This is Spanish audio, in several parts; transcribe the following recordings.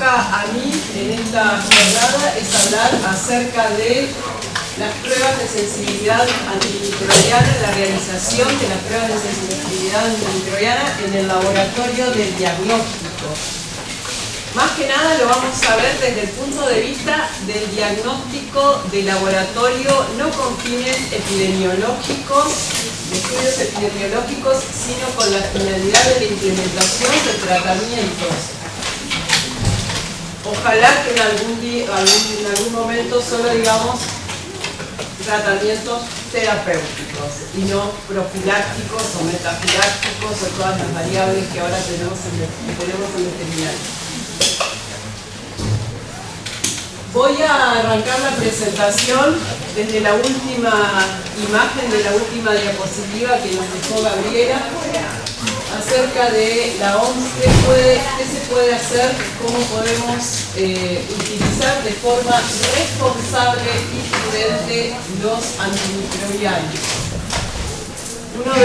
toca a mí en esta jornada es hablar acerca de las pruebas de sensibilidad antimicrobiana, la realización de las pruebas de sensibilidad antimicrobiana en el laboratorio del diagnóstico. Más que nada lo vamos a ver desde el punto de vista del diagnóstico de laboratorio, no con fines epidemiológicos, de estudios epidemiológicos, sino con la finalidad de la implementación de tratamientos. Ojalá que en algún momento solo digamos tratamientos terapéuticos y no profilácticos o metafilácticos o todas las variables que ahora tenemos en veterinaria. Voy a arrancar la presentación desde la última imagen de la última diapositiva que nos dejó Gabriela acerca de la OMS, qué se puede hacer, cómo podemos utilizar de forma responsable y prudente los antimicrobianos. Uno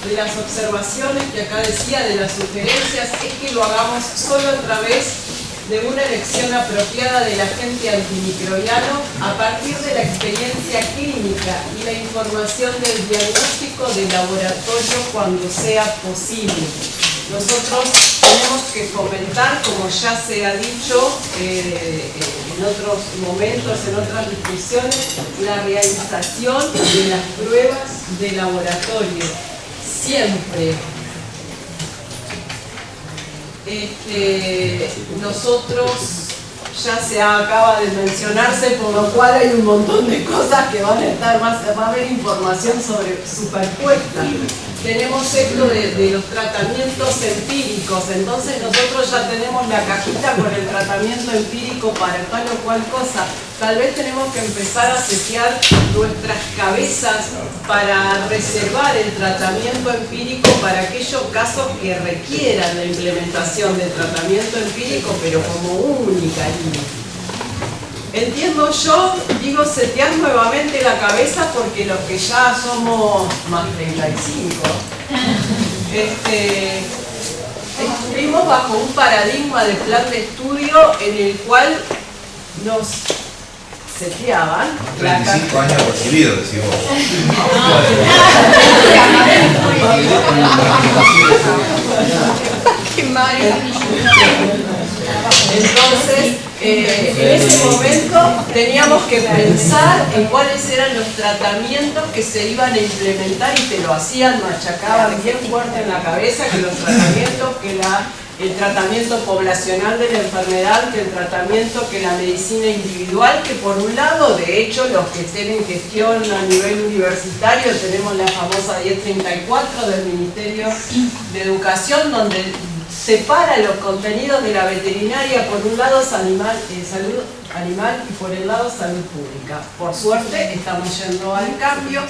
de las observaciones que acá decía, de las sugerencias, es que lo hagamos solo a través de una elección apropiada del agente antimicrobiano a partir de la experiencia clínica y la información del diagnóstico de laboratorio cuando sea posible. Nosotros tenemos que fomentar, como ya se ha dicho en otros momentos, en otras discusiones, la realización de las pruebas de laboratorio. Siempre. Nosotros, ya se acaba de mencionarse, por lo cual hay un montón de cosas que van a estar más, va a haber información superpuesta. Tenemos esto de los tratamientos empíricos, entonces nosotros ya tenemos la cajita con el tratamiento empírico para tal o cual cosa. Tal vez tenemos que empezar a setear nuestras cabezas para reservar el tratamiento empírico para aquellos casos que requieran la implementación del tratamiento empírico, pero como única línea. Entiendo yo, digo setear nuevamente la cabeza porque los que ya somos más 35, estuvimos bajo un paradigma de plan de estudio en el cual nos seteaban 35 años recibidos, decimos. Entonces, en ese momento teníamos que pensar en cuáles eran los tratamientos que se iban a implementar y te lo hacían, machacaban bien fuerte en la cabeza que los tratamientos, el tratamiento poblacional de la enfermedad, que el tratamiento, que la medicina individual, que por un lado, de hecho, los que estén en gestión a nivel universitario, tenemos la famosa 1034 del Ministerio de Educación, donde separa los contenidos de la veterinaria, por un lado salud animal y por el lado salud pública. Por suerte estamos yendo al cambio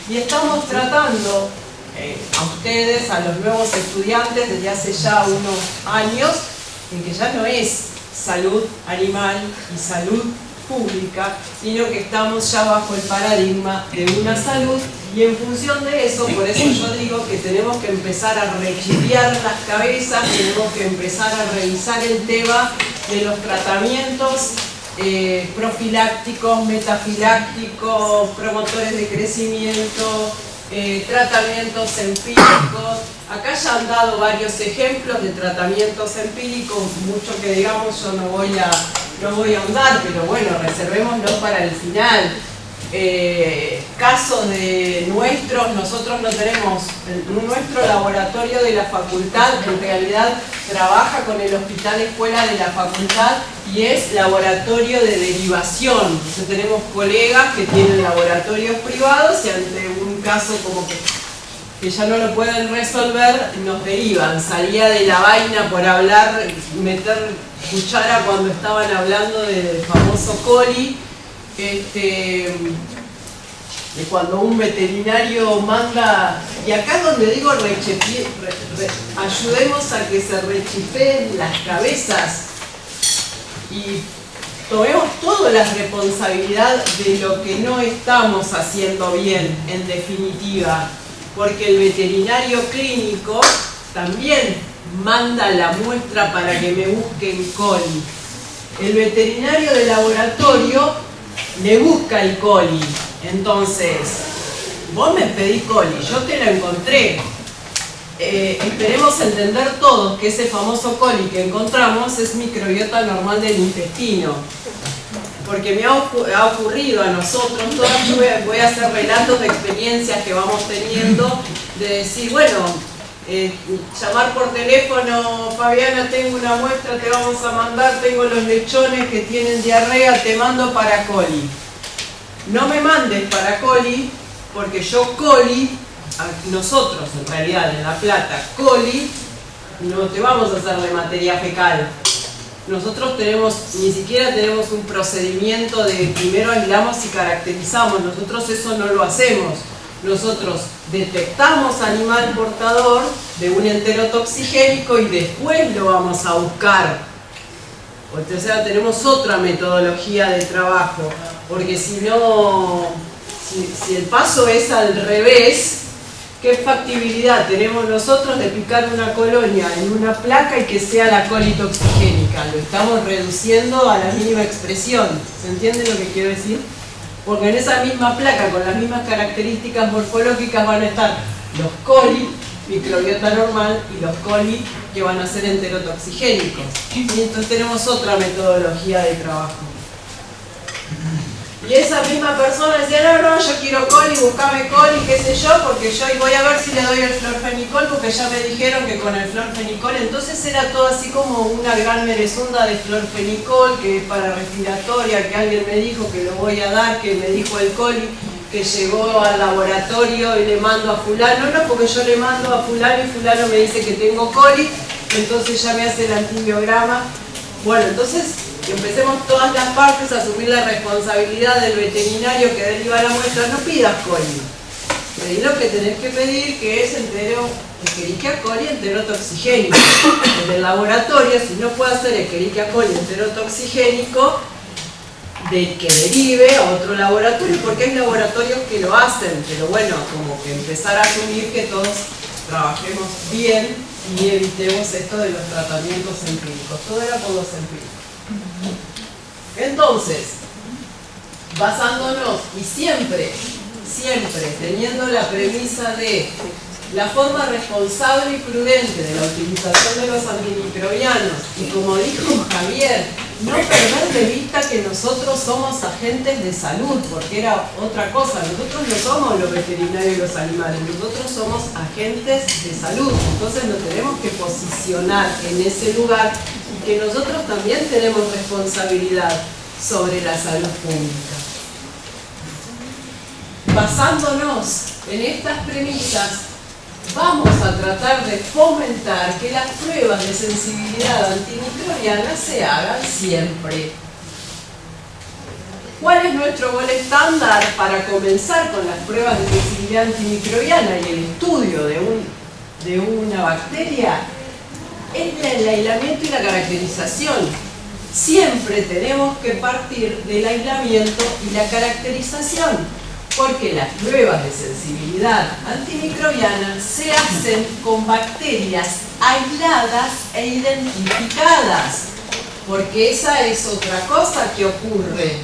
y estamos tratando a ustedes, a los nuevos estudiantes desde hace ya unos años, en que ya no es salud animal y salud pública, sino que estamos ya bajo el paradigma de una salud, y en función de eso, por eso yo digo que tenemos que empezar a rechipear las cabezas, tenemos que empezar a revisar el tema de los tratamientos profilácticos, metafilácticos, promotores de crecimiento, tratamientos empíricos. Acá ya han dado varios ejemplos de tratamientos empíricos, mucho que digamos yo no voy a ahondar, pero bueno, reservémoslo para el final. Casos de nosotros no tenemos, nuestro laboratorio de la facultad en realidad trabaja con el hospital escuela de la facultad y es laboratorio de derivación. Entonces tenemos colegas que tienen laboratorios privados y ante un caso como que ya no lo pueden resolver, nos derivan. Salía de la vaina por hablar, meter cuchara cuando estaban hablando del famoso coli, de cuando un veterinario manda, y acá es donde digo ayudemos a que se rechipeen las cabezas y tomemos toda la responsabilidad de lo que no estamos haciendo bien, en definitiva, porque el veterinario clínico también manda la muestra para que me busquen coli. El veterinario de laboratorio le busca el coli. Entonces, vos me pedís coli, yo te la encontré. Esperemos entender todos que ese famoso coli que encontramos es microbiota normal del intestino. Porque me ha ocurrido a nosotros, todas voy a hacer relatos de experiencias que vamos teniendo, de decir, bueno, llamar por teléfono, Fabiana, tengo una muestra, te vamos a mandar, tengo los lechones que tienen diarrea, te mando para coli. No me mandes para coli, porque yo coli, nosotros en realidad en La Plata, coli, no te vamos a hacer de materia fecal. Nosotros ni siquiera tenemos un procedimiento de primero aislamos y caracterizamos, nosotros eso no lo hacemos. Nosotros detectamos animal portador de un enterotoxigénico y después lo vamos a buscar. O sea, tenemos otra metodología de trabajo, porque si no, si el paso es al revés, ¿qué factibilidad tenemos nosotros de picar una colonia en una placa y que sea la colitoxigénica? Lo estamos reduciendo a la mínima expresión. ¿Se entiende lo que quiero decir? Porque en esa misma placa, con las mismas características morfológicas, van a estar los coli, microbiota normal, y los coli que van a ser enterotoxigénicos. Y entonces tenemos otra metodología de trabajo. Y esa misma persona decía, no, yo quiero coli, buscame coli, qué sé yo, porque yo voy a ver si le doy el florfenicol, porque ya me dijeron que con el florfenicol, entonces era todo así como una gran merezunda de florfenicol, que es para respiratoria, que alguien me dijo que lo voy a dar, que me dijo el coli, que llegó al laboratorio y le mando a fulano, no, porque yo le mando a fulano y fulano me dice que tengo coli, entonces ya me hace el antibiograma. Bueno, entonces empecemos todas las partes a asumir la responsabilidad del veterinario que deriva la muestra. No pidas coli, pedí lo que tenés que pedir, que es Escherichia coli enterotoxigénico. En el laboratorio, si no puede hacer Escherichia coli enterotoxigénico, de que derive a otro laboratorio, porque hay laboratorios que lo hacen, pero bueno, como que empezar a asumir que todos trabajemos bien y evitemos esto de los tratamientos empíricos. Todo era por los empíricos. Entonces, basándonos y siempre teniendo la premisa de la forma responsable y prudente de la utilización de los antimicrobianos, y como dijo Javier, no perder de vista que nosotros somos agentes de salud, porque era otra cosa, nosotros no somos los veterinarios y los animales, nosotros somos agentes de salud, entonces nos tenemos que posicionar en ese lugar y que nosotros también tenemos responsabilidad sobre la salud pública. Basándonos en estas premisas, vamos a tratar de fomentar que las pruebas de sensibilidad antimicrobiana se hagan siempre. ¿Cuál es nuestro gol estándar para comenzar con las pruebas de sensibilidad antimicrobiana y el estudio de una bacteria? Es el aislamiento y la caracterización. Siempre tenemos que partir del aislamiento y la caracterización, porque las pruebas de sensibilidad antimicrobiana se hacen con bacterias aisladas e identificadas, porque esa es otra cosa que ocurre.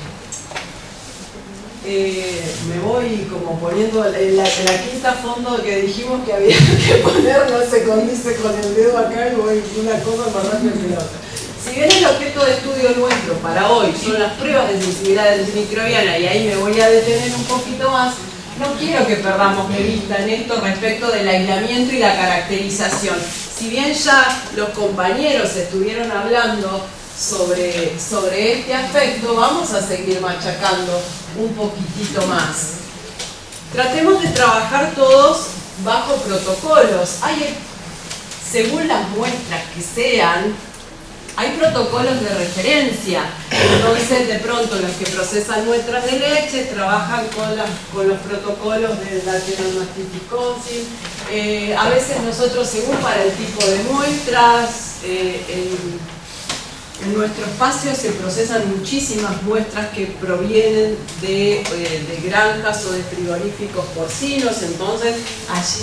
Me voy como poniendo en la quinta fondo que dijimos que había que poner, no se condice con el dedo acá y voy una cosa más rápida que la otra. Si bien el objeto de estudio nuestro para hoy son las pruebas de sensibilidad antimicrobiana, y ahí me voy a detener un poquito más, no quiero que perdamos de vista en esto respecto del aislamiento y la caracterización. Si bien ya los compañeros estuvieron hablando sobre este aspecto, vamos a seguir machacando un poquitito más. Tratemos de trabajar todos bajo protocolos. Según las muestras que sean, hay protocolos de referencia. Entonces, de pronto, los que procesan muestras de leche trabajan con los protocolos de la Actinomycetes. A veces nosotros, según para el tipo de muestras, en nuestro espacio se procesan muchísimas muestras que provienen de granjas o de frigoríficos porcinos, entonces allí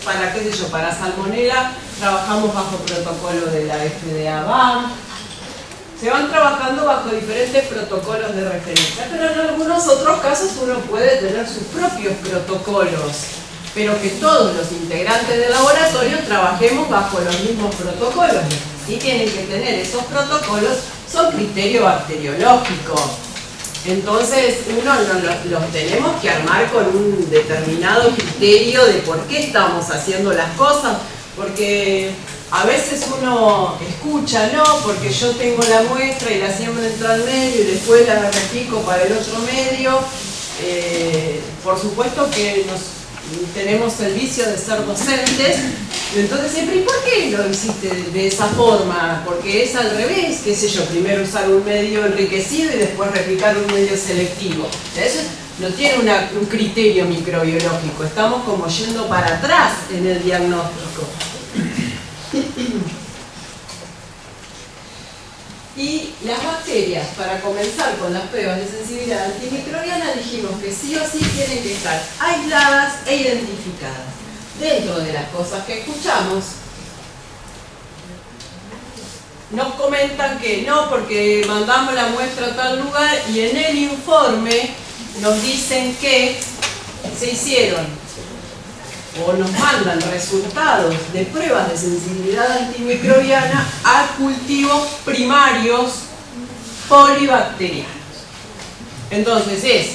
para qué sé yo, para salmonela trabajamos bajo protocolo de la FDA-BAM. Se van trabajando bajo diferentes protocolos de referencia, pero en algunos otros casos uno puede tener sus propios protocolos, pero que todos los integrantes del laboratorio trabajemos bajo los mismos protocolos. Sí tienen que tener esos protocolos, son criterio bacteriológico. Entonces uno los tenemos que armar con un determinado criterio de por qué estamos haciendo las cosas, porque a veces uno escucha, no, porque yo tengo la muestra y la siembro en tal medio y después la replico para el otro medio. Por supuesto que tenemos el vicio de ser docentes, entonces siempre, ¿y por qué lo hiciste de esa forma? Porque es al revés, qué sé yo, primero usar un medio enriquecido y después replicar un medio selectivo. Eso no tiene un criterio microbiológico, estamos como yendo para atrás en el diagnóstico. Y las bacterias, para comenzar con las pruebas de sensibilidad antimicrobiana, dijimos que sí o sí tienen que estar aisladas e identificadas. Dentro de las cosas que escuchamos, nos comentan que no, porque mandamos la muestra a tal lugar y en el informe nos dicen que se hicieron o nos mandan resultados de pruebas de sensibilidad antimicrobiana a cultivos primarios polibacterianos. Entonces es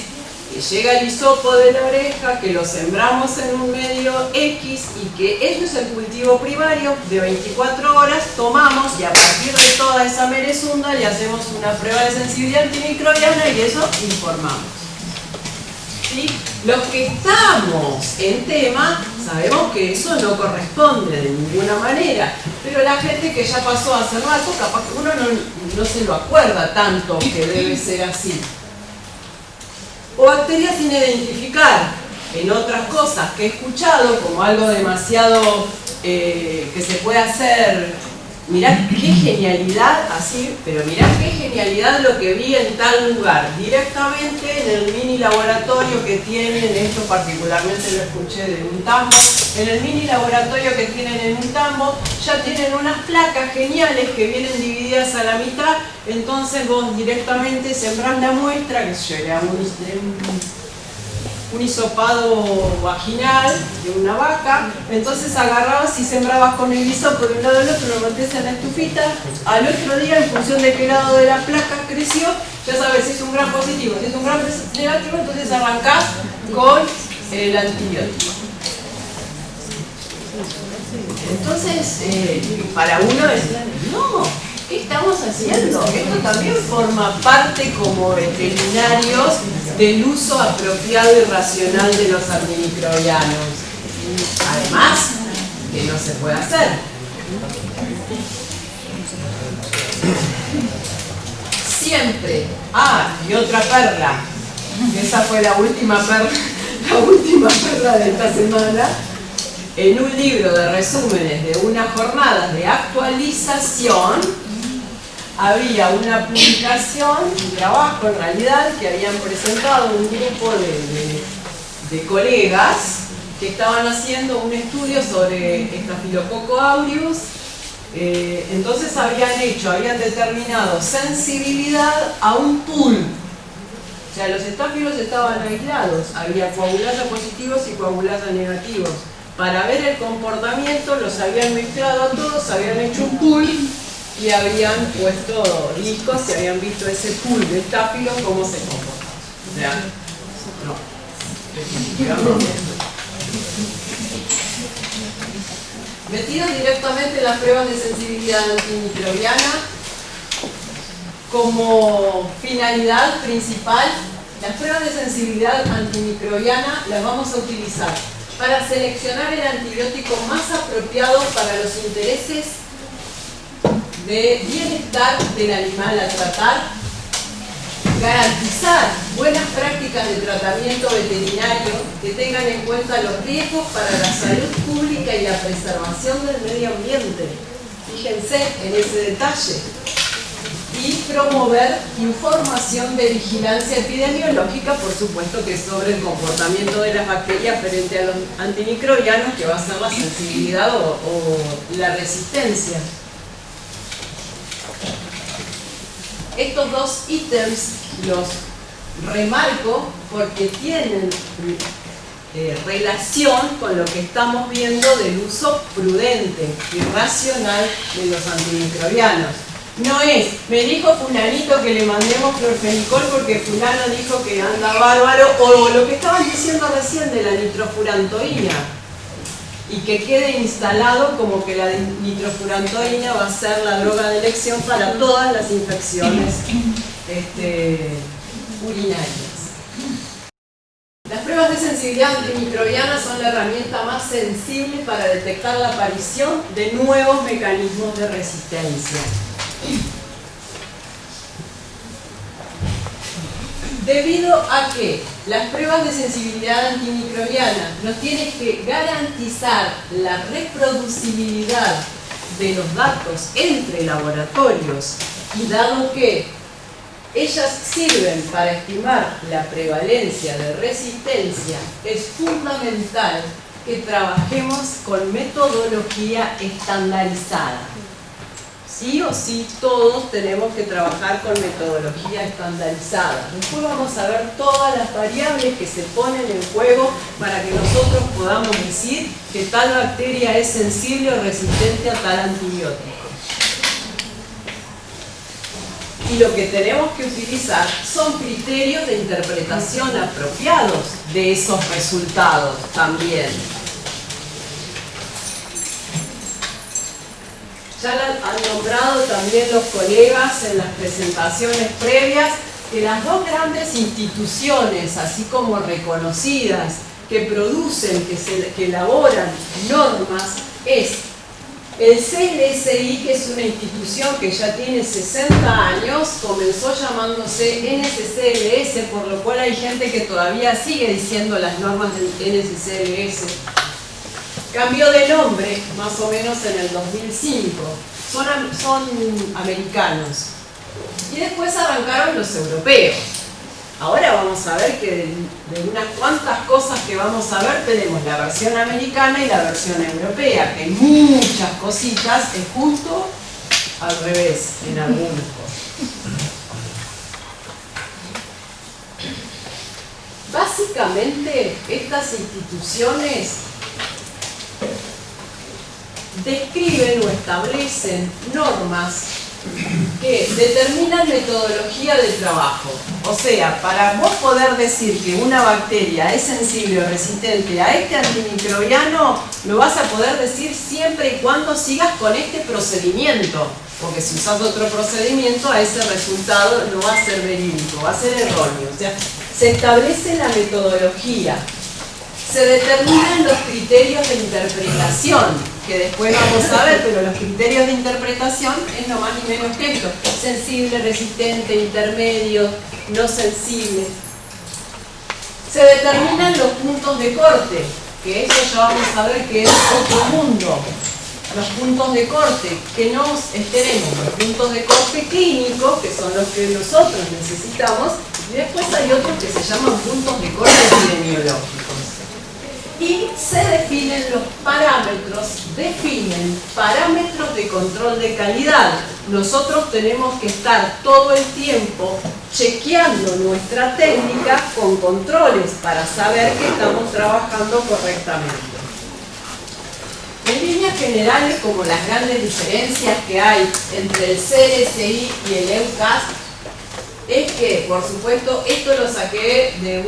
que llega el hisopo de la oreja, que lo sembramos en un medio X y que eso es el cultivo primario de 24 horas, tomamos y a partir de toda esa merezunda le hacemos una prueba de sensibilidad antimicrobiana y eso informamos. ¿Sí? Los que estamos en tema sabemos que eso no corresponde de ninguna manera, pero la gente que ya pasó hace rato, capaz que uno no se lo acuerda tanto que debe ser así. O bacterias sin identificar, en otras cosas que he escuchado, como algo demasiado que se puede hacer. Mirá qué genialidad, así, pero mirá qué genialidad lo que vi en tal lugar, directamente en el mini laboratorio que tienen, esto particularmente lo escuché de Untambo, en el mini laboratorio que tienen en Untambo, ya tienen unas placas geniales que vienen divididas a la mitad, entonces vos directamente sembrás la muestra, que se llama un hisopado vaginal de una vaca, entonces agarrabas y sembrabas con el hisopo de un lado al otro, lo metés en la estufita, al otro día en función de qué lado de la placa creció, ya sabes si es un gran positivo, si es un gran negativo, entonces arrancás con el antibiótico. Entonces, para uno es, no, ¿qué estamos haciendo? Esto también forma parte como veterinarios del uso apropiado y racional de los antimicrobianos. Además, que no se puede hacer. Siempre. Y otra perla. Esa fue la última perla de esta semana. En un libro de resúmenes de unas jornadas de actualización, había una publicación, un trabajo en realidad, que habían presentado un grupo de colegas que estaban haciendo un estudio sobre Staphylococcus aureus. Entonces habían determinado sensibilidad a un pool. O sea, los estáfilos estaban aislados, había coagulasa positivos y coagulasa negativos. Para ver el comportamiento los habían mezclado a todos, habían hecho un pool y habían puesto discos y habían visto ese pool de estáfilos cómo se comportaba. O sea, metidos directamente en las pruebas de sensibilidad antimicrobiana como finalidad principal, las pruebas de sensibilidad antimicrobiana las vamos a utilizar para seleccionar el antibiótico más apropiado para los intereses de bienestar del animal a tratar, garantizar buenas prácticas de tratamiento veterinario que tengan en cuenta los riesgos para la salud pública y la preservación del medio ambiente. Fíjense en ese detalle. y promover información de vigilancia epidemiológica, por supuesto que sobre el comportamiento de las bacterias frente a los antimicrobianos, que va a ser la sensibilidad o la resistencia. Estos dos ítems los remarco porque tienen relación con lo que estamos viendo del uso prudente y racional de los antimicrobianos. No es, me dijo fulanito que le mandemos clorfenicol porque fulano dijo que anda bárbaro, o lo que estaban diciendo recién de la nitrofurantoína, y que quede instalado como que la nitrofurantoína va a ser la droga de elección para todas las infecciones urinarias. Las pruebas de sensibilidad antimicrobiana son la herramienta más sensible para detectar la aparición de nuevos mecanismos de resistencia. Debido a que las pruebas de sensibilidad antimicrobiana nos tienen que garantizar la reproducibilidad de los datos entre laboratorios, y dado que ellas sirven para estimar la prevalencia de resistencia, es fundamental que trabajemos con metodología estandarizada. Sí o sí, todos tenemos que trabajar con metodología estandarizada. Después vamos a ver todas las variables que se ponen en juego para que nosotros podamos decir que tal bacteria es sensible o resistente a tal antibiótico. Y lo que tenemos que utilizar son criterios de interpretación apropiados de esos resultados también. Ya han nombrado también los colegas en las presentaciones previas que las dos grandes instituciones, así como reconocidas, que producen, que elaboran normas, es el CLSI, que es una institución que ya tiene 60 años, comenzó llamándose NSCLS, por lo cual hay gente que todavía sigue diciendo las normas del NSCLS. Cambió de nombre más o menos en el 2005, son americanos. Y después arrancaron los europeos. Ahora vamos a ver que de unas cuantas cosas que vamos a ver tenemos la versión americana y la versión europea, que en muchas cositas es justo al revés en algunas cosas. Básicamente estas instituciones describen o establecen normas que determinan metodología de trabajo. O sea, para vos poder decir que una bacteria es sensible o resistente a este antimicrobiano, lo vas a poder decir siempre y cuando sigas con este procedimiento. Porque si usas otro procedimiento, a ese resultado no va a ser verídico, va a ser erróneo. O sea, se establece la metodología. Se determinan los criterios de interpretación, que después vamos a ver, pero los criterios de interpretación es no más ni menos que esto: sensible, resistente, intermedio, no sensible. Se determinan los puntos de corte, que eso ya vamos a ver que es otro mundo. Los puntos de corte, que nos tenemos los puntos de corte clínicos, que son los que nosotros necesitamos, y después hay otros que se llaman puntos de corte epidemiológicos. Y se definen los parámetros, parámetros de control de calidad. Nosotros tenemos que estar todo el tiempo chequeando nuestra técnica con controles para saber que estamos trabajando correctamente. En líneas generales, como las grandes diferencias que hay entre el CLSI y el EUCAS, es que, por supuesto, esto lo saqué de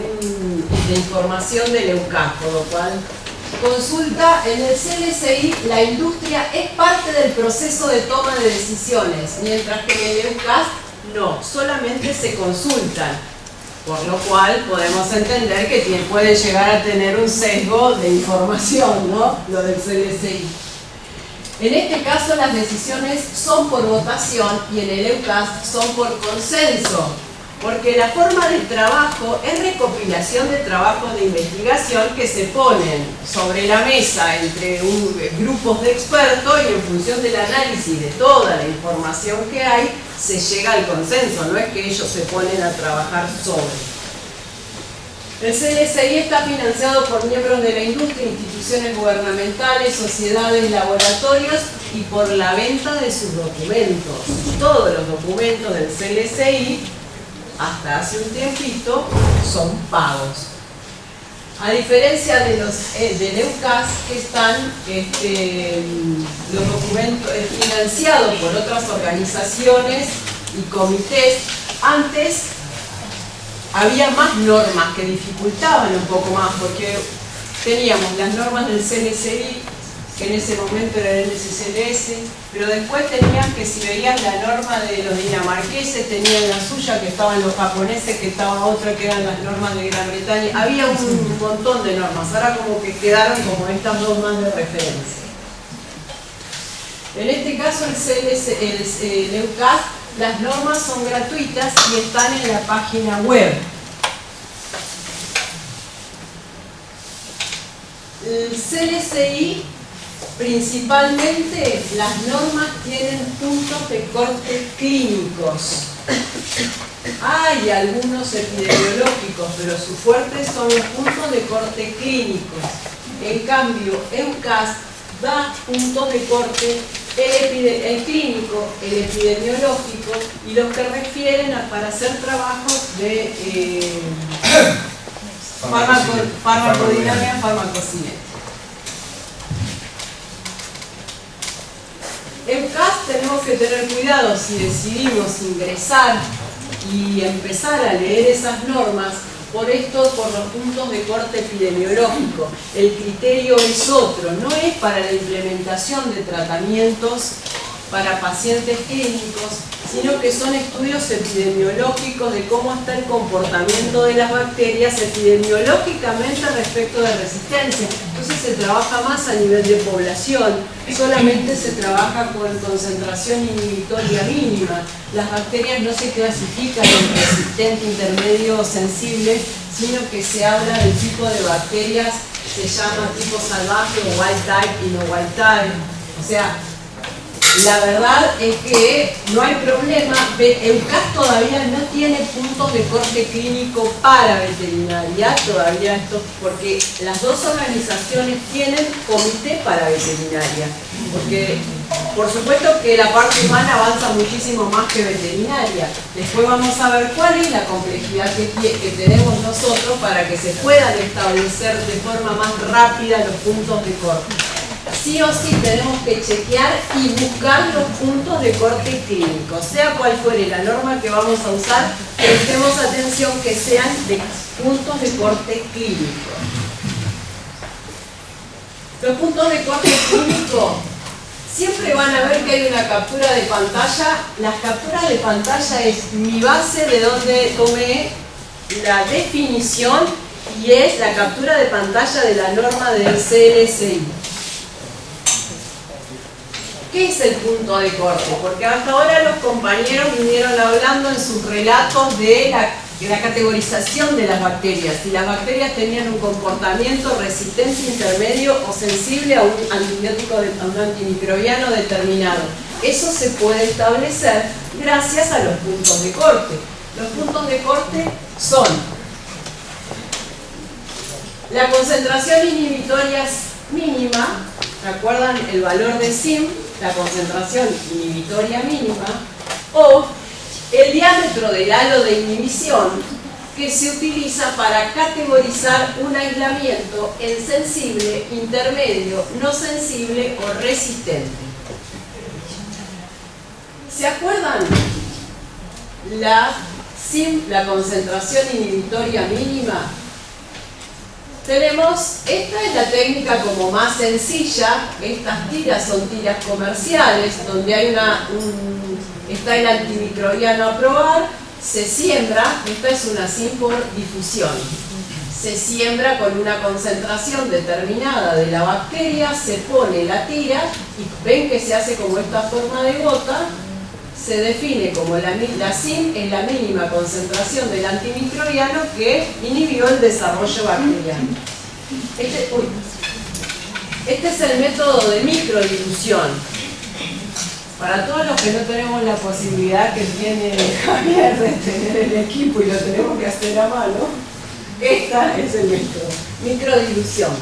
información del EUCAS, por lo cual consulta. En el CLSI la industria es parte del proceso de toma de decisiones, mientras que en el EUCAS no, solamente se consultan, por lo cual podemos entender que puede llegar a tener un sesgo de información, ¿no? Lo del CLSI. En este caso las decisiones son por votación y en el EUCAS son por consenso. Porque la forma de trabajo es recopilación de trabajos de investigación que se ponen sobre la mesa entre grupos de expertos y en función del análisis de toda la información que hay, se llega al consenso, no es que ellos se ponen a trabajar sobre. El CLSI está financiado por miembros de la industria, instituciones gubernamentales, sociedades, laboratorios y por la venta de sus documentos. Todos los documentos del CLSI, hasta hace un tiempito, son pagos. A diferencia de los del EUCAS, que están los documentos financiados por otras organizaciones y comités, antes había más normas que dificultaban un poco más, porque teníamos las normas del CLSI, que en ese momento era el NSCLS, pero después tenían que, si veían la norma de los dinamarqueses, tenían la suya, que estaban los japoneses, que estaba otra, que eran las normas de Gran Bretaña. Había un montón de normas, ahora como que quedaron como estas dos más de referencia. En este caso el EUCAS, las normas son gratuitas y están en la página web. El CLSI, principalmente, las normas tienen puntos de corte clínicos. Hay algunos epidemiológicos, pero su fuerte son los puntos de corte clínicos. En cambio, EUCAS da puntos de corte el clínico, el epidemiológico y los que refieren para hacer trabajos de farmacodinámica, farmacocinética. En CAS tenemos que tener cuidado si decidimos ingresar y empezar a leer esas normas, por los puntos de corte epidemiológico. El criterio es otro, no es para la implementación de tratamientos para pacientes clínicos, sino que son estudios epidemiológicos de cómo está el comportamiento de las bacterias epidemiológicamente respecto de resistencia. Entonces se trabaja más a nivel de población, solamente se trabaja con concentración inhibitoria mínima. Las bacterias no se clasifican en resistente, intermedio o sensible, sino que se habla del tipo de bacterias, se llama tipo salvaje o wild type y no wild type. O sea, la verdad es que no hay problema. EUCAS todavía no tiene puntos de corte clínico para veterinaria, todavía esto, porque las dos organizaciones tienen comité para veterinaria. Porque, por supuesto que la parte humana avanza muchísimo más que veterinaria. Después vamos a ver cuál es la complejidad que tenemos nosotros para que se puedan establecer de forma más rápida los puntos de corte. Sí o sí tenemos que chequear y buscar los puntos de corte clínico, sea cual fuere la norma que vamos a usar, prestemos atención que sean de puntos de corte clínico. Los puntos de corte clínico siempre van a ver que hay una captura de pantalla. Las capturas de pantalla es mi base de donde tomé la definición y es la captura de pantalla de la norma del CLSI. ¿Qué es el punto de corte? Porque hasta ahora los compañeros vinieron hablando en sus relatos de la categorización de las bacterias. Si las bacterias tenían un comportamiento resistente, intermedio o sensible a un antibiótico, a un antimicrobiano determinado. Eso se puede establecer gracias a los puntos de corte. Los puntos de corte son la concentración inhibitoria mínima, ¿recuerdan el valor de SIM? La concentración inhibitoria mínima, o el diámetro del halo de inhibición que se utiliza para categorizar un aislamiento en sensible, intermedio, no sensible o resistente. ¿Se acuerdan? La concentración inhibitoria mínima. Tenemos, esta es la técnica como más sencilla. Estas tiras son tiras comerciales, donde hay está el antimicrobiano a probar, se siembra, esta es una SIM por difusión, se siembra con una concentración determinada de la bacteria, se pone la tira y ven que se hace como esta forma de gota, se define como la SIM es la mínima concentración del antimicrobiano que inhibió el desarrollo bacteriano. Este es el método de microdilución. Para todos los que no tenemos la posibilidad que tiene Javier de tener el equipo y lo tenemos que hacer a mano, esta es el método, microdilución.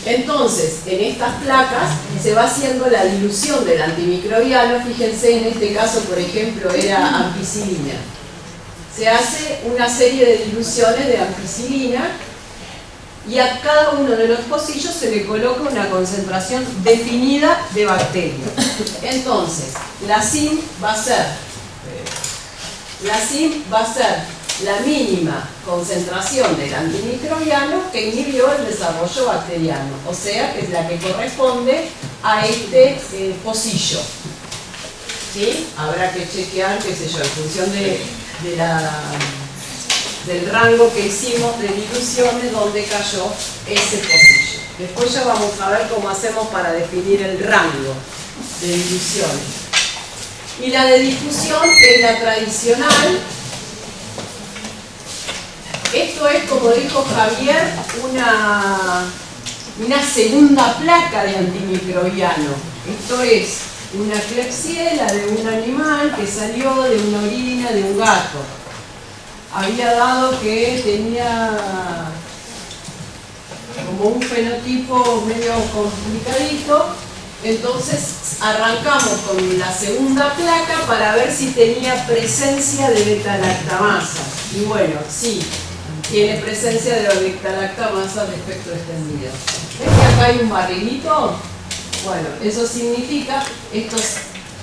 Entonces, en estas placas se va haciendo la dilución del antimicrobiano. Fíjense, en este caso, por ejemplo, era ampicilina. Se hace una serie de diluciones de ampicilina y a cada uno de los pocillos se le coloca una concentración definida de bacteria. Entonces, la SIM va a ser la mínima concentración del antimicrobiano que inhibió el desarrollo bacteriano, o sea, que es la que corresponde a este pocillo. ¿Sí? Habrá que chequear, qué sé yo, en función del rango que hicimos de diluciones donde cayó ese pocillo. Después ya vamos a ver cómo hacemos para definir el rango de diluciones. Y la de difusión, que es la tradicional. Esto es, como dijo Javier, una segunda placa de antimicrobiano. Esto es una Klebsiella de un animal que salió de una orina de un gato. Había dado que tenía como un fenotipo medio complicadito, entonces arrancamos con la segunda placa para ver si tenía presencia de beta-lactamasa. Y bueno, sí, tiene presencia de beta-lactamasa de efecto extendido. ¿Ves que acá hay un barrilito? Bueno, eso significa estos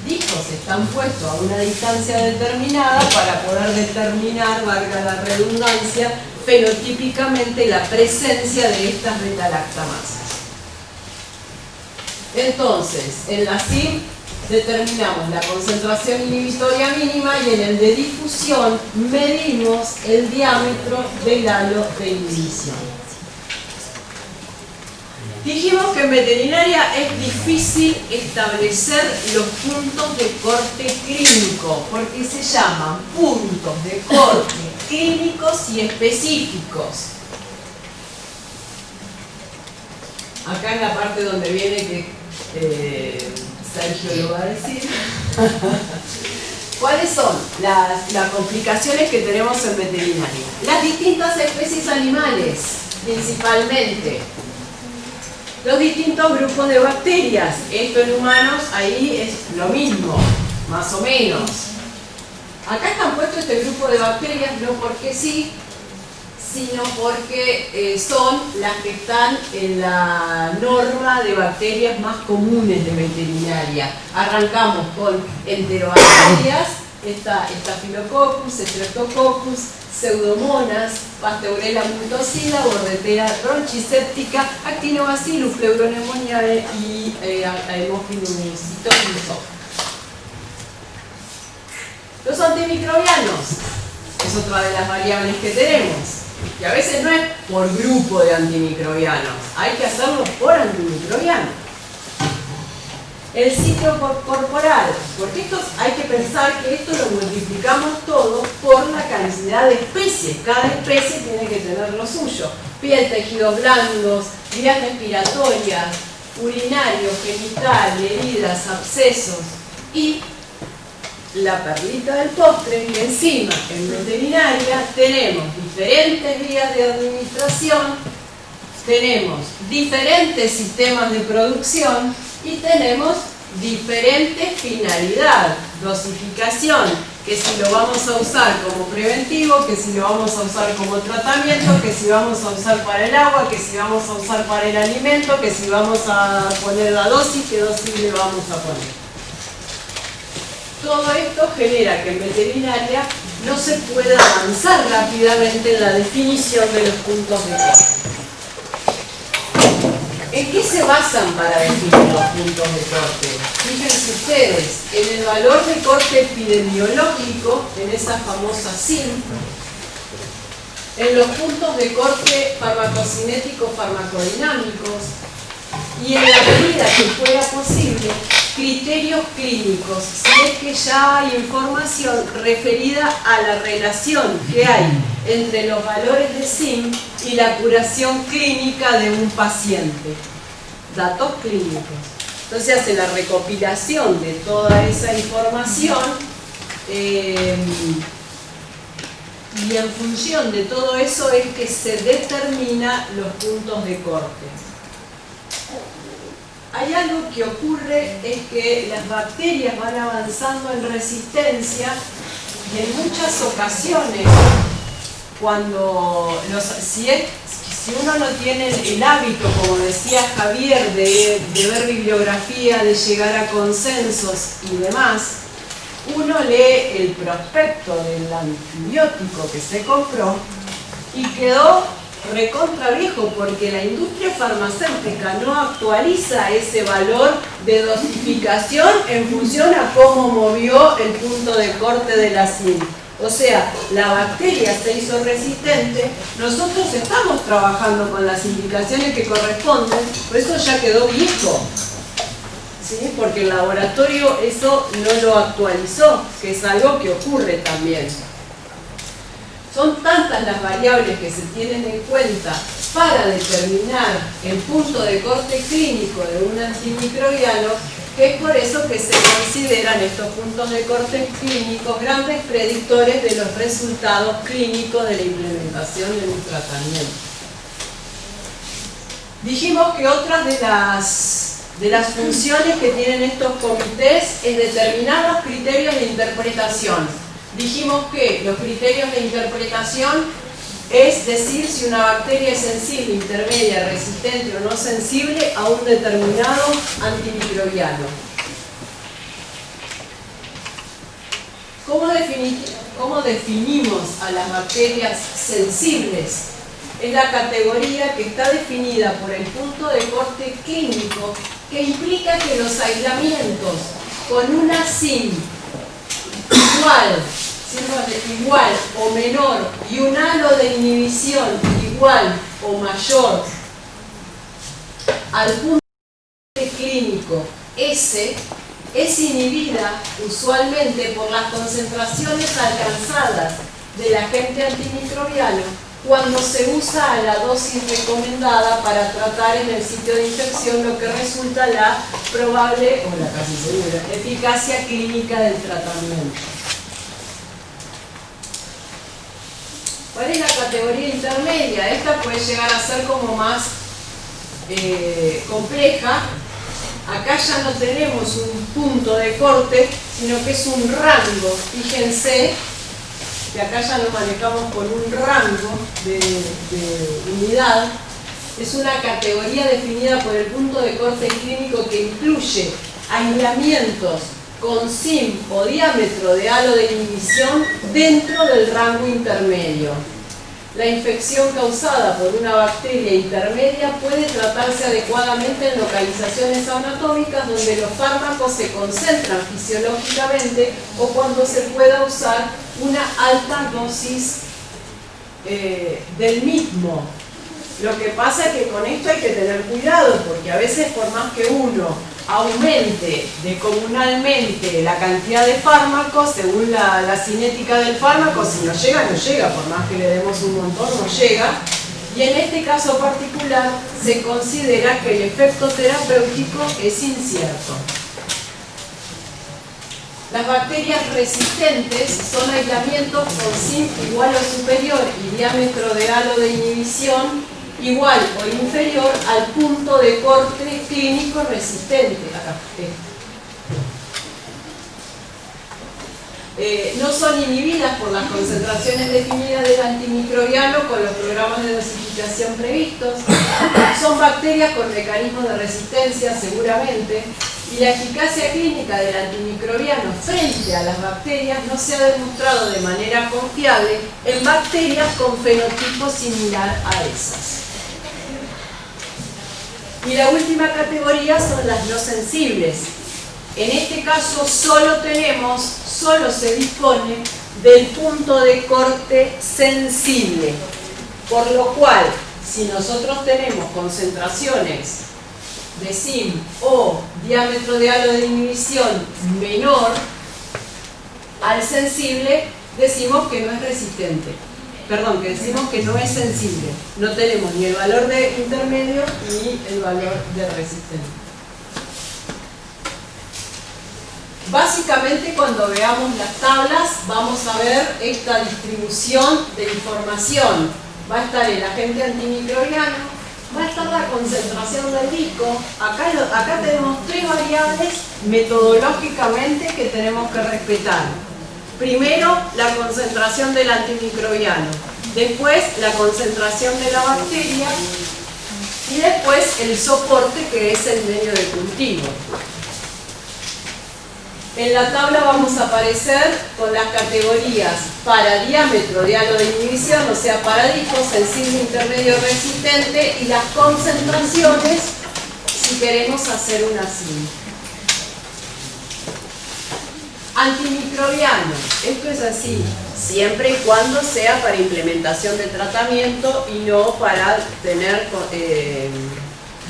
discos están puestos a una distancia determinada para poder determinar, valga la redundancia, fenotípicamente la presencia de estas beta-lactamasas. Entonces, en la SIM determinamos la concentración inhibitoria mínima y en el de difusión medimos el diámetro del halo de inhibición. Dijimos que en veterinaria es difícil establecer los puntos de corte clínico porque se llaman puntos de corte clínicos y específicos. Acá es la parte donde viene que Sergio lo va a decir. ¿Cuáles son las complicaciones que tenemos en veterinaria? Las distintas especies animales, principalmente. Los distintos grupos de bacterias. Esto en humanos, ahí es lo mismo, más o menos. Acá están puestos este grupo de bacterias, no porque sí, sino porque son las que están en la norma de bacterias más comunes de veterinaria. Arrancamos con enterobacterias, Staphylococcus, Streptococcus, Pseudomonas, Pasteurella multocida, Bordetella bronchiséptica, Actinobacillus, Pleuronemoniae y Haemophilus citonuso. Los antimicrobianos es otra de las variables que tenemos, que a veces no es por grupo de antimicrobianos, hay que hacerlo por antimicrobiano. El ciclo corporal, porque hay que pensar que esto lo multiplicamos todo por la cantidad de especies. Cada especie tiene que tener lo suyo. Piel, tejidos blandos, vías respiratorias, urinarios, genital, heridas, abscesos. Y la perlita del postre, que encima en veterinaria tenemos diferentes vías de administración, tenemos diferentes sistemas de producción y tenemos diferentes finalidad, dosificación, que si lo vamos a usar como preventivo, que si lo vamos a usar como tratamiento, que si vamos a usar para el agua, que si vamos a usar para el alimento, que si vamos a poner la dosis, qué dosis le vamos a poner. Todo esto genera que en veterinaria no se pueda avanzar rápidamente en la definición de los puntos de corte. ¿En qué se basan para definir los puntos de corte? Fíjense ustedes, en el valor de corte epidemiológico, en esa famosa SIM, en los puntos de corte farmacocinéticos farmacodinámicos y en la medida que fuera posible criterios clínicos, si es que ya hay información referida a la relación que hay entre los valores de SIM y la curación clínica de un paciente. Datos clínicos. Entonces hace la recopilación de toda esa información y en función de todo eso es que se determina los puntos de corte. Hay algo que ocurre, es que las bacterias van avanzando en resistencia y en muchas ocasiones, cuando si uno no tiene el hábito, como decía Javier, de ver bibliografía, de llegar a consensos y demás, uno lee el prospecto del antibiótico que se compró y quedó recontra viejo, porque la industria farmacéutica no actualiza ese valor de dosificación en función a cómo movió el punto de corte de la SIM. O sea, la bacteria se hizo resistente, nosotros estamos trabajando con las indicaciones que corresponden, por eso ya quedó viejo. ¿Sí? Porque el laboratorio eso no lo actualizó, que es algo que ocurre también. Son tantas las variables que se tienen en cuenta para determinar el punto de corte clínico de un antimicrobiano, que es por eso que se consideran estos puntos de corte clínicos grandes predictores de los resultados clínicos de la implementación de un tratamiento. Dijimos que otra de las funciones que tienen estos comités es determinar los criterios de interpretación. Dijimos que los criterios de interpretación es decir si una bacteria es sensible, intermedia, resistente o no sensible a un determinado antimicrobiano. ¿Cómo definimos a las bacterias sensibles? Es la categoría que está definida por el punto de corte clínico, que implica que los aislamientos con una SIM igual o menor y un halo de inhibición igual o mayor al punto clínico S es inhibida usualmente por las concentraciones alcanzadas del agente antimicrobiano cuando se usa a la dosis recomendada para tratar en el sitio de infección, lo que resulta la probable o la casi segura eficacia clínica del tratamiento. ¿Cuál es la categoría intermedia? Esta puede llegar a ser como más compleja. Acá ya no tenemos un punto de corte, sino que es un rango. Fíjense que acá ya lo manejamos con un rango de unidad. Es una categoría definida por el punto de corte clínico que incluye aislamientos con SIM o diámetro de halo de inhibición dentro del rango intermedio. La infección causada por una bacteria intermedia puede tratarse adecuadamente en localizaciones anatómicas donde los fármacos se concentran fisiológicamente o cuando se pueda usar una alta dosis del mismo. Lo que pasa es que con esto hay que tener cuidado, porque a veces por más que uno aumente descomunalmente la cantidad de fármacos, según la cinética del fármaco, si no llega, no llega, por más que le demos un montón, no llega. Y en este caso particular se considera que el efecto terapéutico es incierto. Las bacterias resistentes son aislamientos con SIM igual o superior y diámetro de halo de inhibición igual o inferior al punto de corte clínico resistente. Acá. No son inhibidas por las concentraciones definidas del antimicrobiano con los programas de dosificación previstos. Son bacterias con mecanismos de resistencia seguramente, y la eficacia clínica del antimicrobiano frente a las bacterias no se ha demostrado de manera confiable en bacterias con fenotipo similar a esas. Y la última categoría son las no sensibles. En este caso solo se dispone del punto de corte sensible, por lo cual si nosotros tenemos concentraciones de SIM o diámetro de halo de inhibición menor al sensible, decimos que no es resistente. Perdón, que decimos que no es sensible. No tenemos ni el valor de intermedio ni el valor de resistente. Básicamente, cuando veamos las tablas, vamos a ver esta distribución de información. Va a estar el agente antimicrobiano, va a estar la concentración del disco. Acá tenemos tres variables metodológicamente que tenemos que respetar. Primero, la concentración del antimicrobiano, después la concentración de la bacteria y después el soporte, que es el medio de cultivo. En la tabla vamos a aparecer con las categorías para diámetro de halo de inhibición, o sea, para disco, sensible, intermedio, resistente, y las concentraciones si queremos hacer una SIM. Antimicrobiano, esto es así, siempre y cuando sea para implementación de tratamiento y no para tener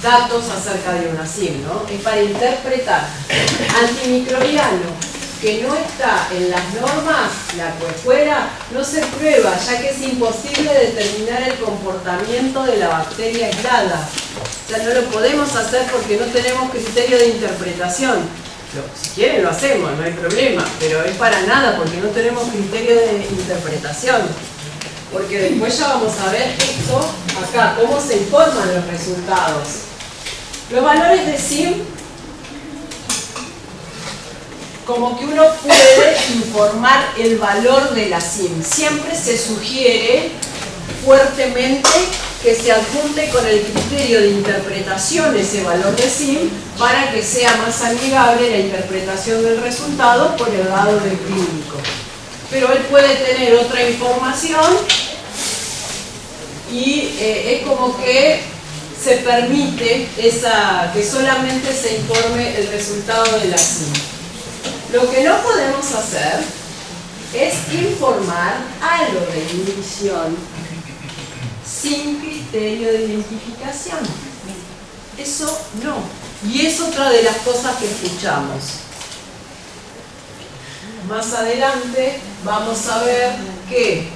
datos acerca de una SIM, ¿no? Es para interpretar. Antimicrobiano que no está en las normas, la coescuela, no se prueba, ya que es imposible determinar el comportamiento de la bacteria aislada. O sea, no lo podemos hacer porque no tenemos criterio de interpretación. Si quieren lo hacemos, no hay problema, pero es para nada porque no tenemos criterio de interpretación. Porque después ya vamos a ver esto acá, cómo se informan los resultados. Los valores de SIM, como que uno puede informar el valor de la SIM. Siempre se sugiere fuertemente que se adjunte con el criterio de interpretación ese valor de SIM para que sea más amigable la interpretación del resultado por el lado del clínico. Pero él puede tener otra información y es como que se permite que solamente se informe el resultado de la SIM. Lo que no podemos hacer es informar halo de inhibición sin criterio de identificación. Eso no. Y es otra de las cosas que escuchamos. Más adelante vamos a ver que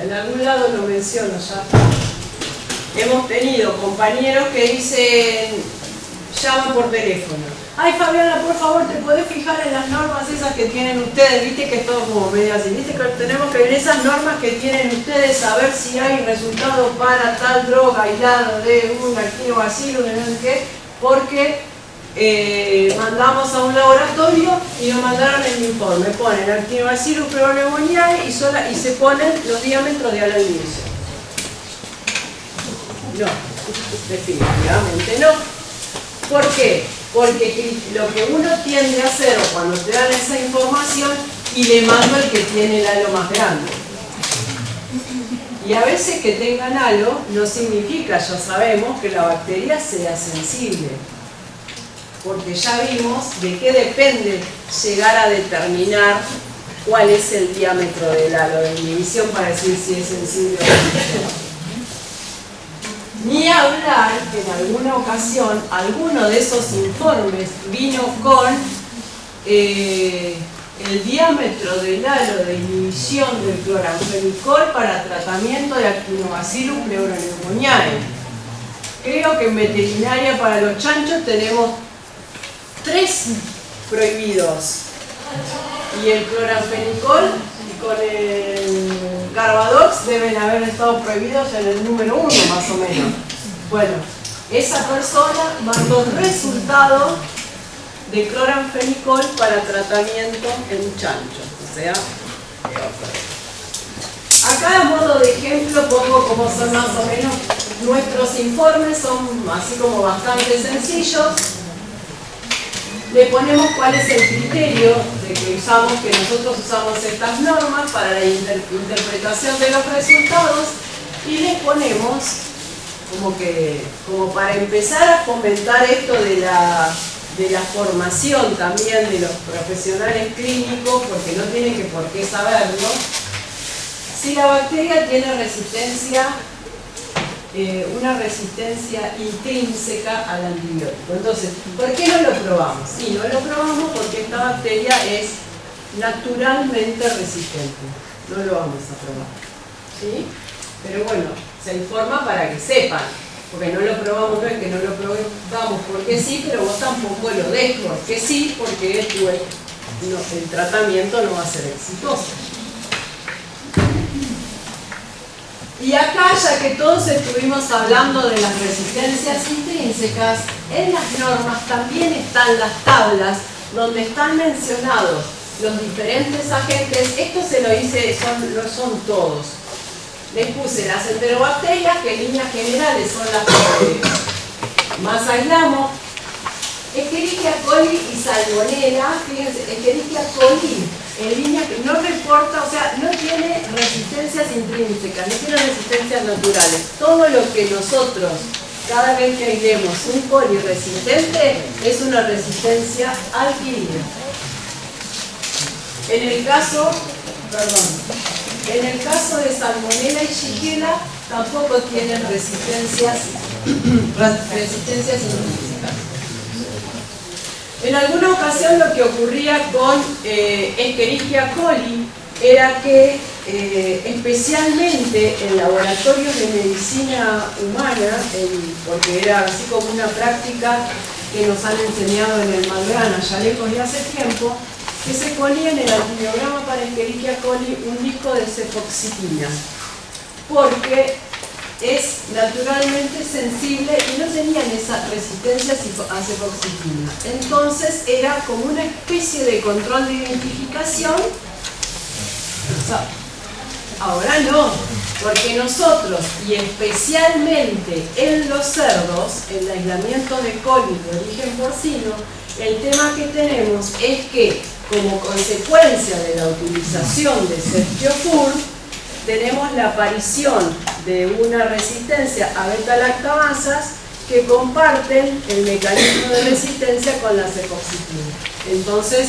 en algún lado lo menciono ya. Hemos tenido compañeros que dicen, llaman por teléfono. Ay, Fabiana, por favor, ¿te podés fijar en las normas esas que tienen ustedes? Viste que es todo como medio así. Viste que tenemos que ver esas normas que tienen ustedes, saber si hay resultados para tal droga aislado de un actinobacillus, de no sé qué, porque mandamos a un laboratorio y nos mandaron el informe. Ponen actinobacillus pneumoniae y se ponen los diámetros de halo de inhibición. No, definitivamente no. ¿Por qué? Porque lo que uno tiende a hacer cuando te dan esa información y le mando el que tiene el halo más grande. Y a veces que tengan halo no significa, ya sabemos, que la bacteria sea sensible. Porque ya vimos de qué depende llegar a determinar cuál es el diámetro del halo de inhibición para decir si es sensible o no. Ni hablar que en alguna ocasión alguno de esos informes vino con el diámetro del halo de inhibición del cloranfenicol para tratamiento de Actinobacillus pneumoniae. Creo que en veterinaria para los chanchos tenemos 3 prohibidos. Y el cloranfenicol con el Carbadox deben haber estado prohibidos en el número 1 más o menos. Bueno, esa persona mandó resultados de cloranfenicol para tratamiento en chancho. O sea, acá a modo de ejemplo pongo cómo son más o menos nuestros informes, son así como bastante sencillos. Le ponemos cuál es el criterio de que nosotros usamos estas normas para la interpretación de los resultados y le ponemos como para empezar a fomentar esto de la formación también de los profesionales clínicos, porque no tienen que por qué saberlo, si la bacteria tiene resistencia una resistencia intrínseca al antibiótico. Entonces, ¿por qué no lo probamos? Sí, no lo probamos porque esta bacteria es naturalmente resistente. No lo vamos a probar, ¿sí? Pero bueno, se informa para que sepan, porque no lo probamos, no es que no lo probamos porque sí, pero vos tampoco lo des porque sí, porque el tratamiento no va a ser exitoso. Y acá, ya que todos estuvimos hablando de las resistencias intrínsecas, en las normas también están las tablas donde están mencionados los diferentes agentes. Esto se lo hice, no son todos. Les puse las enterobacterias, que en líneas generales son las que más aislamos. Escherichia coli y Salmonella, fíjense, Escherichia coli en línea que no reporta, o sea, no tiene resistencias intrínsecas, no tiene resistencias naturales. Todo lo que nosotros, cada vez que aislemos un coli resistente, es una resistencia adquirida. En el caso de Salmonella y Shigella tampoco tienen resistencias intrínsecas. En alguna ocasión lo que ocurría con Escherichia coli era que especialmente en laboratorios de medicina humana, porque era así como una práctica que nos han enseñado en el Malgrana ya lejos de hace tiempo, que se ponía en el antibiograma para Escherichia coli un disco de cefoxitina, porque es naturalmente sensible y no tenían esa resistencia a cefoxitina. Entonces era como una especie de control de identificación. Ahora no, porque nosotros, y especialmente en los cerdos, el aislamiento de coli de origen porcino, el tema que tenemos es que como consecuencia de la utilización de ceftiofur, tenemos la aparición de una resistencia a beta-lactamasas que comparten el mecanismo de resistencia con la cefoxitina. Entonces,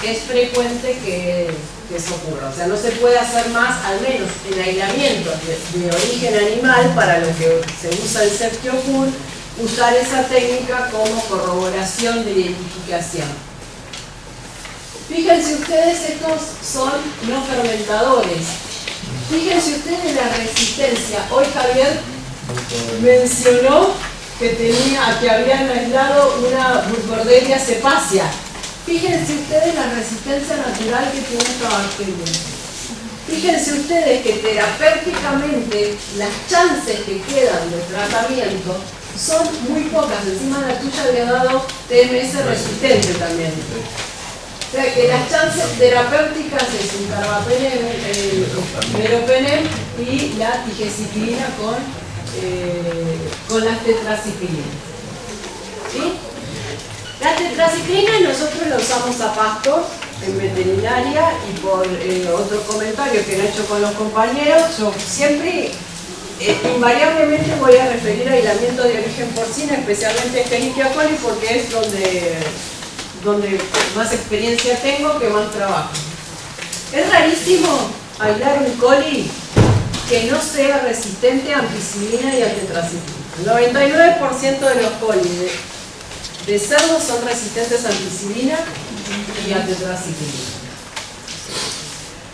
es frecuente que eso ocurra. O sea, no se puede hacer más, al menos en aislamientos de origen animal, para lo que se usa el ceftiofur, usar esa técnica como corroboración de identificación. Fíjense ustedes, estos son no fermentadores. Fíjense ustedes la resistencia. Hoy Javier mencionó que habían aislado una Burkholderia cepacia. Fíjense ustedes la resistencia natural que tiene esta bacteria. Fíjense ustedes que terapéuticamente las chances que quedan de tratamiento son muy pocas. Encima la tuya había dado TMS resistente también. O sea que las chances terapéuticas es un carbapenem, meropenem y la tigecyclina con las tetraciclinas. ¿Sí? La tetraciclina nosotros la usamos a pasto en veterinaria, y por otro comentario que he hecho con los compañeros, yo siempre invariablemente voy a referir a aislamiento de origen porcino, especialmente Escherichia coli, porque es donde más experiencia tengo, que más trabajo. Es rarísimo aislar un coli que no sea resistente a ampicilina y a tetraciclina. El 99% de los colis de cerdos son resistentes a ampicilina y a tetraciclina.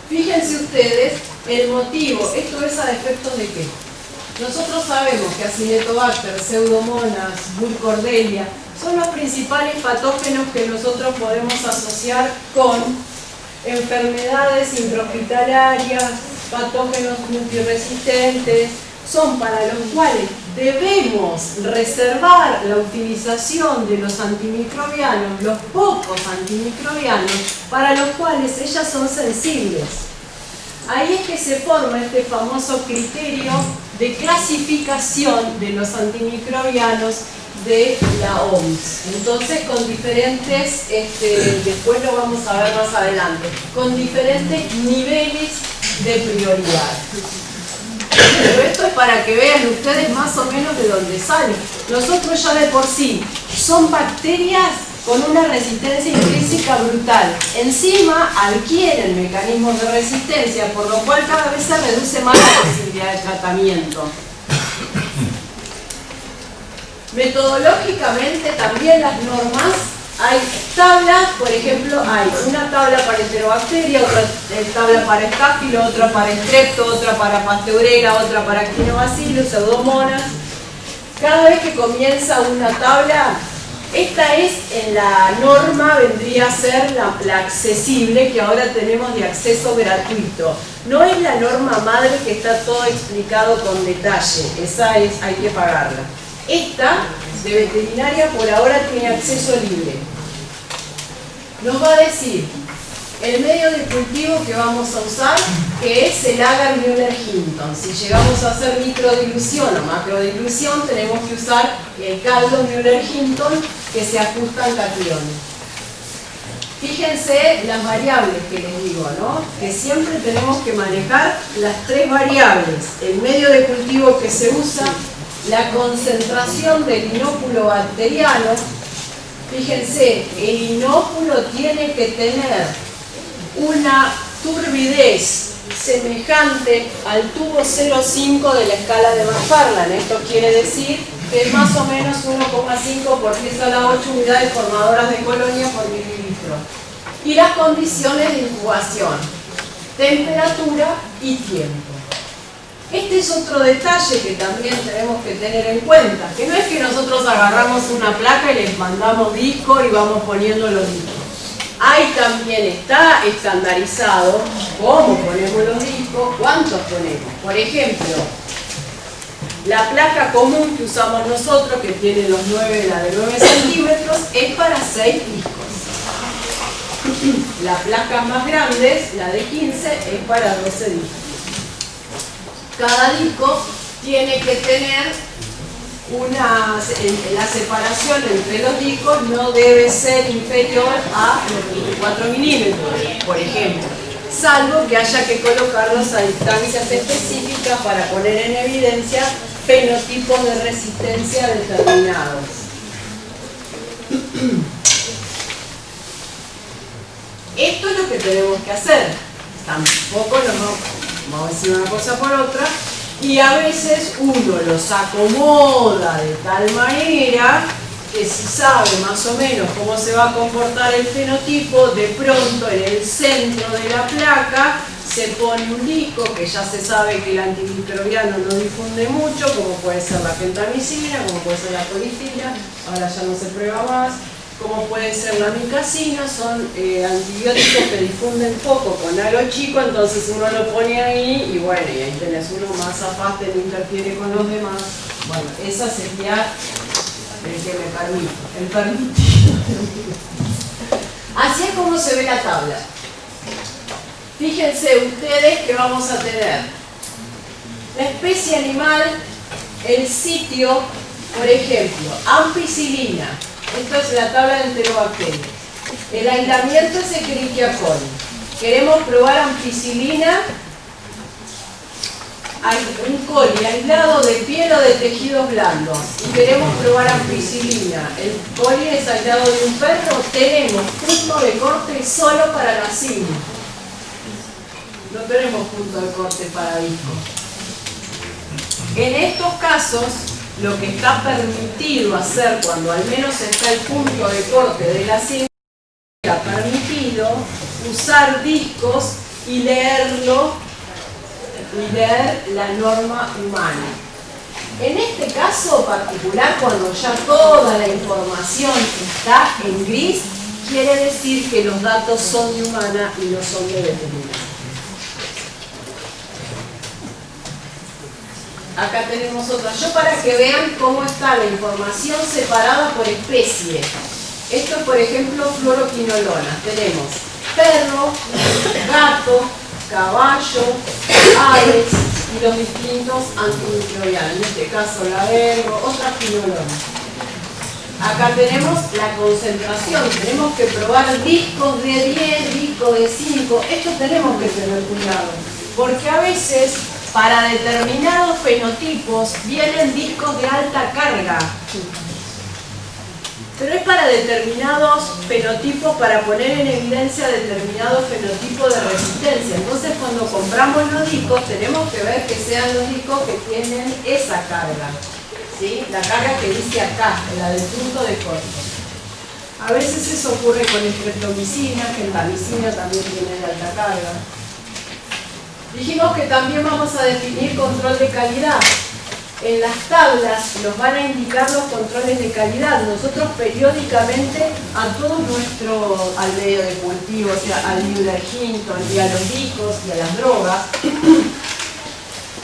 Fíjense ustedes el motivo. ¿Esto es a efectos de qué? Nosotros sabemos que Acinetobacter, Pseudomonas, Burkholderia son los principales patógenos que nosotros podemos asociar con enfermedades intrahospitalarias, patógenos multiresistentes. Son para los cuales debemos reservar la utilización de los antimicrobianos, los pocos antimicrobianos, para los cuales ellas son sensibles. Ahí es que se forma este famoso criterio de clasificación de los antimicrobianos de la OMS. Entonces, con diferentes, después lo vamos a ver más adelante, con diferentes niveles de prioridad. Pero esto es para que vean ustedes más o menos de dónde salen. Nosotros ya de por sí son bacterias con una resistencia intrínseca brutal. Encima adquieren mecanismos de resistencia, por lo cual cada vez se reduce más la posibilidad de tratamiento. Metodológicamente también las normas, hay tablas, por ejemplo, hay una tabla para enterobacteria, otra tabla para estáfilo, otra para estrepto, otra para pasteurella, otra para actinobacillus, pseudomonas. Cada vez que comienza una tabla, esta es en la norma, vendría a ser la accesible, que ahora tenemos de acceso gratuito. No es la norma madre que está todo explicado con detalle, esa es, hay que pagarla. Esta, de veterinaria, por ahora tiene acceso libre. Nos va a decir el medio de cultivo que vamos a usar, que es el agar Müller-Hinton. Si llegamos a hacer microdilución o macrodilución, tenemos que usar el caldo Müller-Hinton, que se ajusta al cationes. Fíjense las variables que les digo, ¿no? Que siempre tenemos que manejar las tres variables: el medio de cultivo que se usa, la concentración del inóculo bacteriano. Fíjense, el inóculo tiene que tener una turbidez semejante al tubo 0,5 de la escala de McFarland. Esto quiere decir que es más o menos 1,5 por 10 a la 8 unidades formadoras de colonia por mililitro. Y las condiciones de incubación: temperatura y tiempo. Este es otro detalle que también tenemos que tener en cuenta, que no es que nosotros agarramos una placa y les mandamos disco y vamos poniendo los discos. Ahí también está estandarizado cómo ponemos los discos, cuántos ponemos. Por ejemplo, la placa común que usamos nosotros, que tiene la de 9 centímetros, es para 6 discos. Las placas más grandes, la de 15, es para 12 discos. Cada disco tiene que tener la separación entre los discos no debe ser inferior a los 24 milímetros, por ejemplo, salvo que haya que colocarlos a distancias específicas para poner en evidencia fenotipos de resistencia determinados. Esto es lo que tenemos que hacer. Tampoco vamos a decir una cosa por otra, y a veces uno los acomoda de tal manera que si sabe más o menos cómo se va a comportar el fenotipo, de pronto en el centro de la placa se pone un disco que ya se sabe que el antimicrobiano no difunde mucho, como puede ser la pentamicina, como puede ser la polifila, ahora ya no se prueba más, como puede ser la micacina, son antibióticos que difunden poco con halo chico, entonces uno lo pone ahí y bueno, y ahí tenés uno más aparte, no interfiere con los demás. Bueno, esa sería el que me permite, el permitido. Así es como se ve la tabla. Fíjense ustedes que vamos a tener la especie animal, el sitio, por ejemplo, ampicilina. Esto es la tabla de enterobacterias. El aislamiento es Escherichia coli. Queremos probar ampicilina, un coli aislado de piel o de tejidos blandos. Y queremos probar ampicilina. El coli es aislado de un perro. Tenemos punto de corte solo para la sim. No tenemos punto de corte para disco. En estos casos, lo que está permitido hacer cuando al menos está el punto de corte de la cinta, está permitido usar discos y leerlo, y leer la norma humana. En este caso particular, cuando ya toda la información está en gris, quiere decir que los datos son de humana y no son de veterinaria. Acá tenemos otra. Yo para que vean cómo está la información separada por especie. Esto, por ejemplo, fluoroquinolonas. Tenemos perro, gato, caballo, aves y los distintos antimicrobianos. En este caso la vergo, otras quinolonas. Acá tenemos la concentración. Tenemos que probar discos de 10, discos de 5. Esto tenemos que tener cuidado. Porque a veces, para determinados fenotipos vienen discos de alta carga, pero es para determinados fenotipos, para poner en evidencia determinado fenotipo de resistencia. Entonces cuando compramos los discos tenemos que ver que sean los discos que tienen esa carga. ¿sí? La carga que dice acá, la del punto de corte. A veces eso ocurre con estreptomicina, gentamicina también tiene de alta carga. Dijimos que también vamos a definir control de calidad. En las tablas nos van a indicar los controles de calidad. Nosotros periódicamente a todo al medio de cultivo, o sea, al Müller Hinton y a los discos y a las drogas,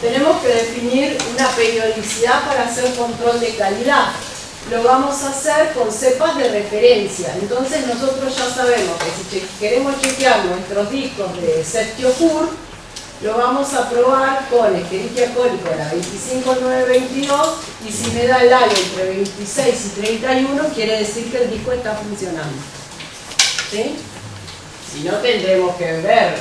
tenemos que definir una periodicidad para hacer control de calidad. Lo vamos a hacer con cepas de referencia. Entonces nosotros ya sabemos que si queremos chequear nuestros discos de Septiopur, lo vamos a probar con Escherichia coli con la 25922 y si me da el halo entre 26 y 31 quiere decir que el disco está funcionando. ¿Sí? Si no tendremos que ver,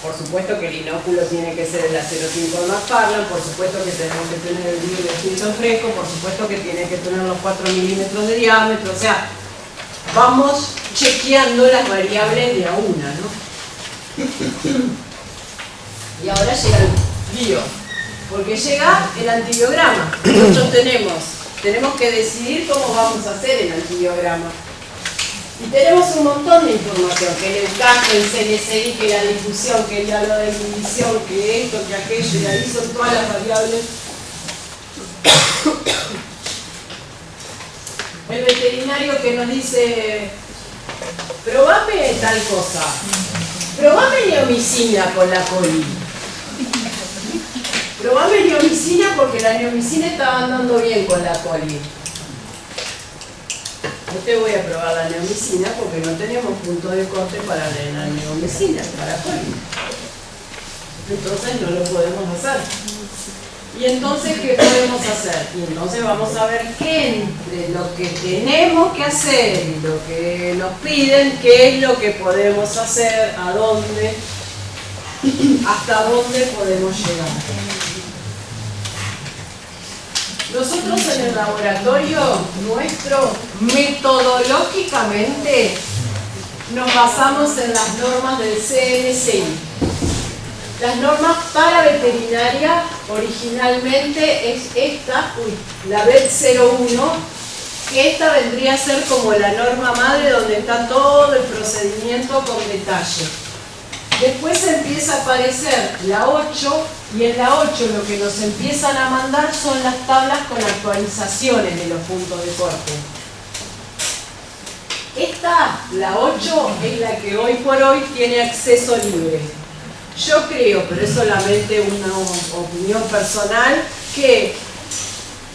por supuesto que el inóculo tiene que ser el A05 de McFarland, por supuesto que tenemos que tener el vidrio de filtro fresco, por supuesto que tiene que tener los 4 milímetros de diámetro, o sea, vamos chequeando las variables de a una, ¿no? Y ahora llega el lío, porque llega el antibiograma. Nosotros tenemos que decidir cómo vamos a hacer el antibiograma. Y tenemos un montón de información, que el EUCAS, que el CNSI, que la difusión, que el diálogo de inhibición, que esto, que aquello, y ahí son todas las variables. El veterinario que nos dice, probame tal cosa, probame neomicina con la coli. Probame neomicina porque la neomicina estaba andando bien con la coli. No te voy a probar la neomicina porque no tenemos punto de corte para la neomicina, para coli. Entonces no lo podemos hacer. Y entonces, ¿qué podemos hacer? Y entonces vamos a ver qué entre lo que tenemos que hacer y lo que nos piden, qué es lo que podemos hacer, a dónde, hasta dónde podemos llegar. Nosotros en el laboratorio nuestro, metodológicamente, nos basamos en las normas del CNSI. Las normas para veterinaria originalmente es esta, la BED 01, que esta vendría a ser como la norma madre donde está todo el procedimiento con detalle. Después empieza a aparecer la 8 y en la 8 lo que nos empiezan a mandar son las tablas con actualizaciones de los puntos de corte. Esta, la 8, es la que hoy por hoy tiene acceso libre. Yo creo, pero es solamente una opinión personal, que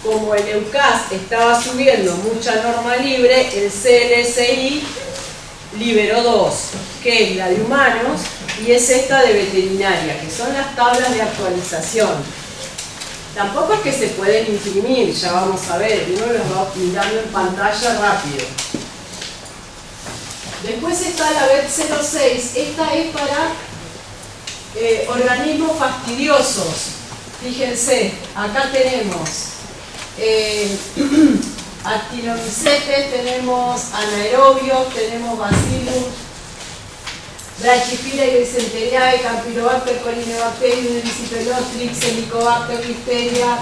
como el EUCAS estaba subiendo mucha norma libre, el CNSI liberó dos, que es la de humanos y es esta de veterinaria, que son las tablas de actualización. Tampoco es que se pueden imprimir, ya vamos a ver, uno los va mirando en pantalla rápido. Después está la BED 06, esta es para organismos fastidiosos. Fíjense, acá tenemos actinomycetes, tenemos anaerobios, tenemos bacillus, Brachyphylla dysenteriae, Campylobacter, Corynebacterium, Erysipelotrix, Helicobacter, Listeria,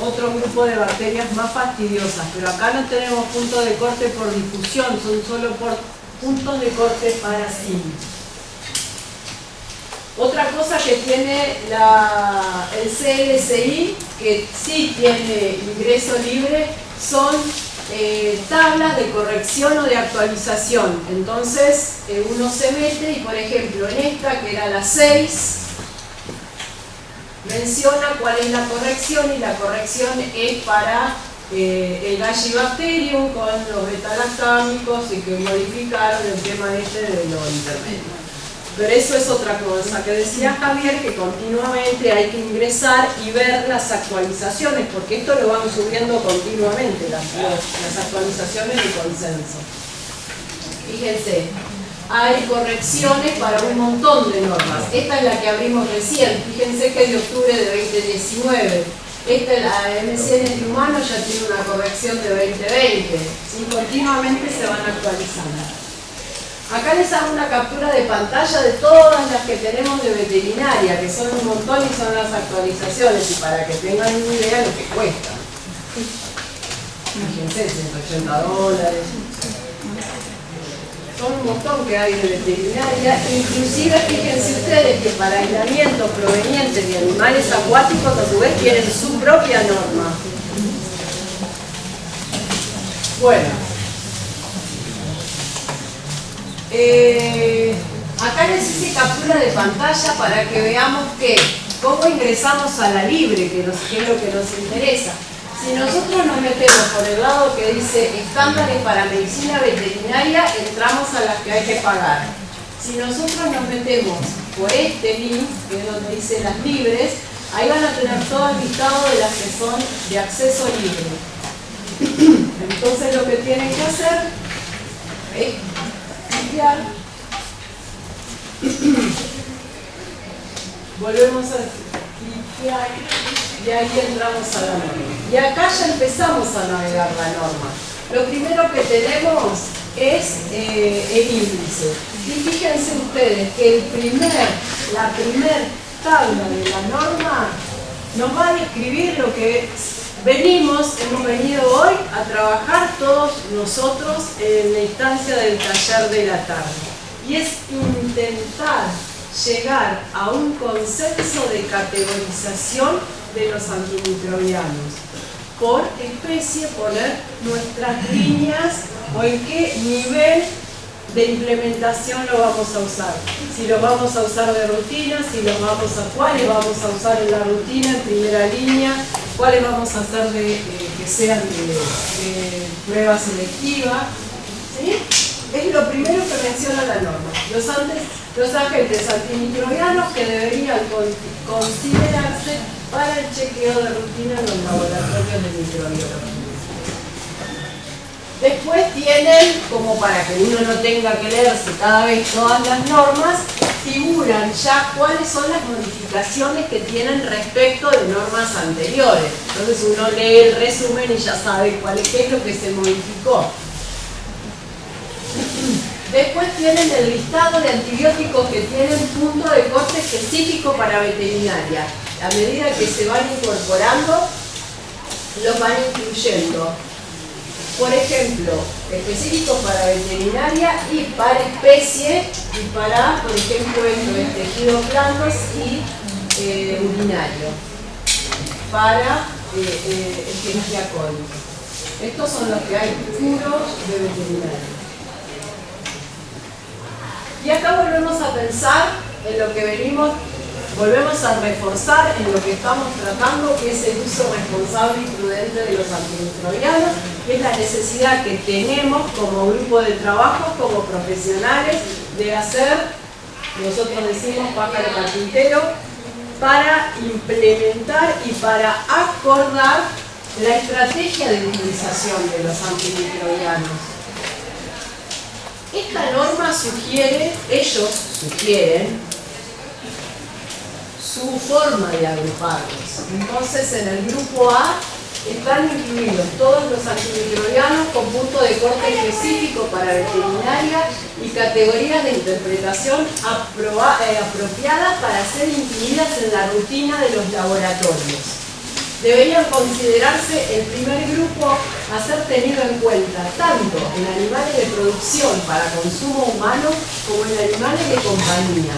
otro grupo de bacterias más fastidiosas, pero acá no tenemos puntos de corte por difusión, son solo por puntos de corte para sí. Otra cosa que tiene el CNSI, que sí tiene ingreso libre, son tablas de corrección o de actualización. Entonces uno se mete y, por ejemplo, en esta, que era la 6, menciona cuál es la corrección, y la corrección es para el Gallibacterium con los betalactámicos y que modificaron el tema este de lo intermedio. Pero eso es otra cosa que decía Javier, que continuamente hay que ingresar y ver las actualizaciones, porque esto lo van subiendo continuamente, las actualizaciones de consenso. Fíjense, hay correcciones para un montón de normas. Esta es la que abrimos recién, fíjense que es de octubre de 2019. Esta, la MCN de humanos, ya tiene una corrección de 2020. ¿Sí? Continuamente se van actualizando. Acá les hago una captura de pantalla de todas las que tenemos de veterinaria, que son un montón y son las actualizaciones, y para que tengan una idea de lo que cuesta. Fíjense, $180. Son un montón que hay de veterinaria. Inclusive fíjense ustedes que para aislamiento proveniente de animales acuáticos a su vez tienen su propia norma. Bueno, acá les hice captura de pantalla para que veamos cómo ingresamos a la libre, que es lo que nos interesa. Si nosotros nos metemos por el lado que dice estándares para medicina veterinaria, entramos a las que hay que pagar. Si nosotros nos metemos por este link, que es donde dice las libres, ahí van a tener todo el listado de las que son de acceso libre. Entonces lo que tienen que hacer es limpiar. Volvemos a limpiar y ahí entramos a la norma. Y acá ya empezamos a navegar la norma. Lo primero que tenemos es el índice. Y fíjense ustedes que la primer tabla de la norma nos va a describir lo que hemos venido hoy a trabajar todos nosotros en la instancia del taller de la tarde. Y es intentar llegar a un consenso de categorización de los antimicrobianos. Por especie, poner nuestras líneas o en qué nivel de implementación lo vamos a usar. Si lo vamos a usar de rutina, cuáles vamos a usar en la rutina, en primera línea, cuáles vamos a hacer que sean de prueba selectiva. ¿Sí? Es lo primero que menciona la norma. Los agentes antimicrobianos que deberían considerarse para el chequeo de rutina en los laboratorios de microbiología. Después tienen, como para que uno no tenga que leerse cada vez todas las normas, figuran ya cuáles son las modificaciones que tienen respecto de normas anteriores. Entonces uno lee el resumen y ya sabe qué es lo que se modificó. Después tienen el listado de antibióticos que tienen punto de corte específico para veterinaria. A medida que se van incorporando, los van incluyendo. Por ejemplo, específicos para veterinaria y para especie y para, por ejemplo, tejidos blandos y urinario. Para Escherichia coli. Estos son los que hay puros de veterinaria. Y acá volvemos a pensar en lo que volvemos a reforzar en lo que estamos tratando, que es el uso responsable y prudente de los antimicrobianos, que es la necesidad que tenemos como grupo de trabajo, como profesionales, de hacer, nosotros decimos pájaro carpintero, para implementar y para acordar la estrategia de utilización de los antimicrobianos. Esta norma ellos sugieren su forma de agruparlos. Entonces, en el grupo A están incluidos todos los antimicrobianos con punto de corte específico para veterinaria y categorías de interpretación apropiadas para ser incluidas en la rutina de los laboratorios. Deberían considerarse el primer grupo a ser tenido en cuenta tanto en animales de producción para consumo humano como en animales de compañía,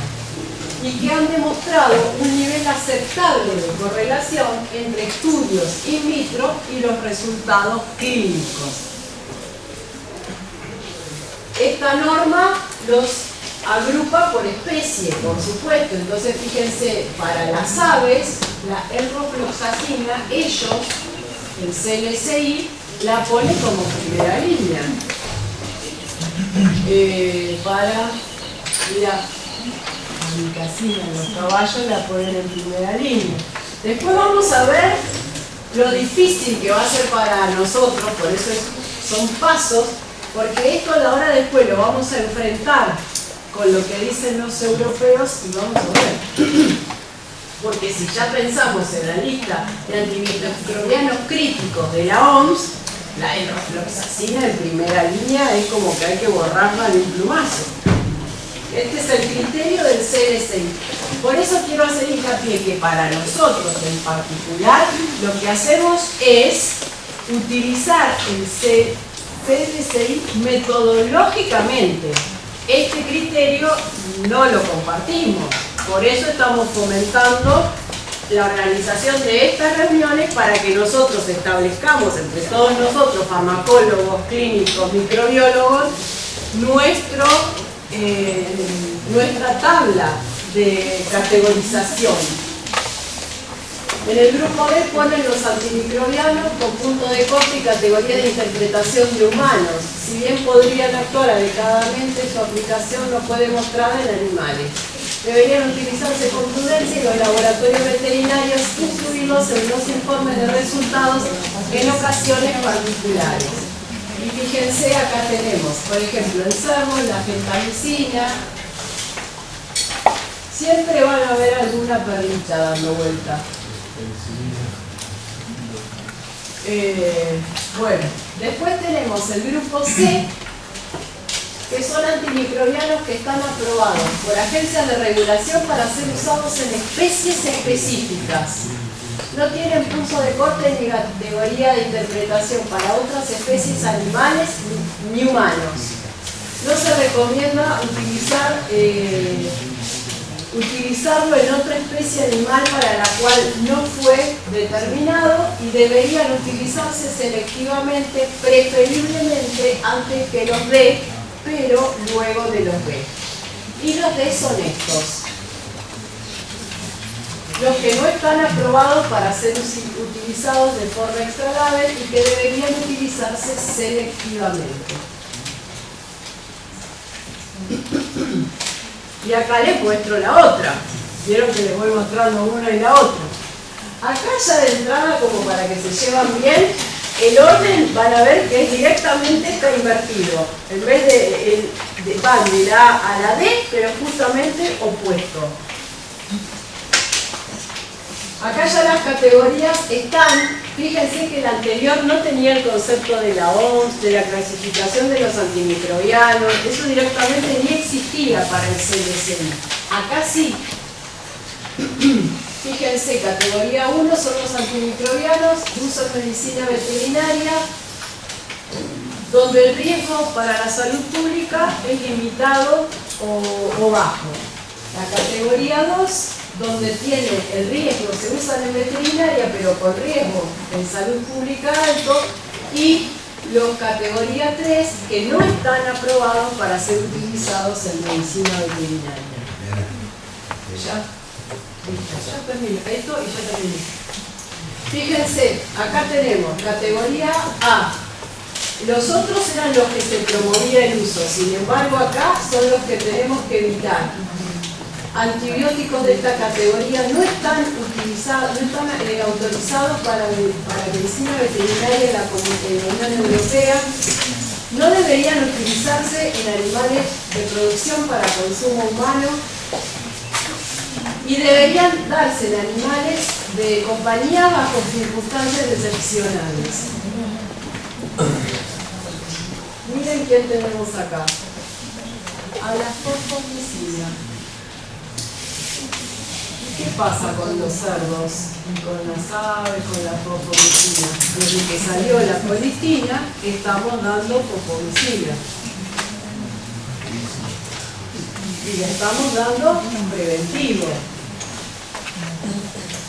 y que han demostrado un nivel aceptable de correlación entre estudios in vitro y los resultados clínicos. Esta norma los agrupa por especie, por supuesto. Entonces, fíjense, para las aves, la enrofloxacina, ellos, el CLSI, la pone como primera línea. Para la amicacina en los caballos la ponen en primera línea. Después vamos a ver lo difícil que va a ser para nosotros, por eso son pasos, porque esto a la hora después lo vamos a enfrentar con lo que dicen los europeos y vamos a ver. Porque si ya pensamos en la lista de antimicrobianos críticos de la OMS, La enrofloxacina en primera línea es como que hay que borrarla de un plumazo. Este es el criterio del CLSI. Por eso quiero hacer hincapié que para nosotros en particular lo que hacemos es utilizar el CLSI metodológicamente. Este criterio no lo compartimos. Por eso estamos fomentando la organización de estas reuniones para que nosotros establezcamos entre todos nosotros, farmacólogos, clínicos, microbiólogos, nuestra tabla de categorización. En el grupo B ponen los antimicrobianos con punto de corte y categoría de interpretación de humanos. Si bien podrían actuar adecuadamente, su aplicación no puede mostrar en animales. Deberían utilizarse con prudencia y los laboratorios veterinarios incluirlos en los informes de resultados en ocasiones particulares. Y fíjense, acá tenemos, por ejemplo, en cerdos, la gentamicina. Siempre van a haber alguna perlita dando vuelta. Bueno, después tenemos el grupo C, que son antimicrobianos que están aprobados por agencias de regulación para ser usados en especies específicas. No tienen punto de corte ni categoría de interpretación para otras especies animales ni humanos. No se recomienda utilizarlo en otra especie animal para la cual no fue determinado y deberían utilizarse selectivamente, preferiblemente antes que los D, pero luego de los B. Y los D son estos. Los que no están aprobados para ser utilizados de forma extralable y que deberían utilizarse selectivamente. Y acá les muestro la otra. Vieron que les voy mostrando una y la otra. Acá ya de entrada, como para que se llevan bien, el orden van a ver que es directamente está invertido. En vez de van de la A a la D, pero justamente opuesto. Acá ya las categorías están, fíjense que el anterior no tenía el concepto de la OMS, de la clasificación de los antimicrobianos, eso directamente ni existía para el CLSI. Acá sí. Fíjense, categoría 1 son los antimicrobianos, uso en medicina veterinaria, donde el riesgo para la salud pública es limitado o bajo. La categoría 2, donde tiene el riesgo, se usan en veterinaria, pero con riesgo en salud pública alto, y los categoría 3, que no están aprobados para ser utilizados en medicina veterinaria. Ya termino esto y ya terminé. Fíjense, acá tenemos categoría A. Los otros eran los que se promovía el uso, sin embargo acá son los que tenemos que evitar. Antibióticos de esta categoría no están utilizados, no están autorizados para medicina veterinaria en la Unión Europea. No deberían utilizarse en animales de producción para consumo humano y deberían darse en animales de compañía bajo circunstancias excepcionales. Miren quién tenemos acá. A la fosfomicina. ¿Qué pasa con los cerdos y con las aves, con la fosfomicina? Desde que salió la colistina, estamos dando fosfomicina. Y le estamos dando preventivo.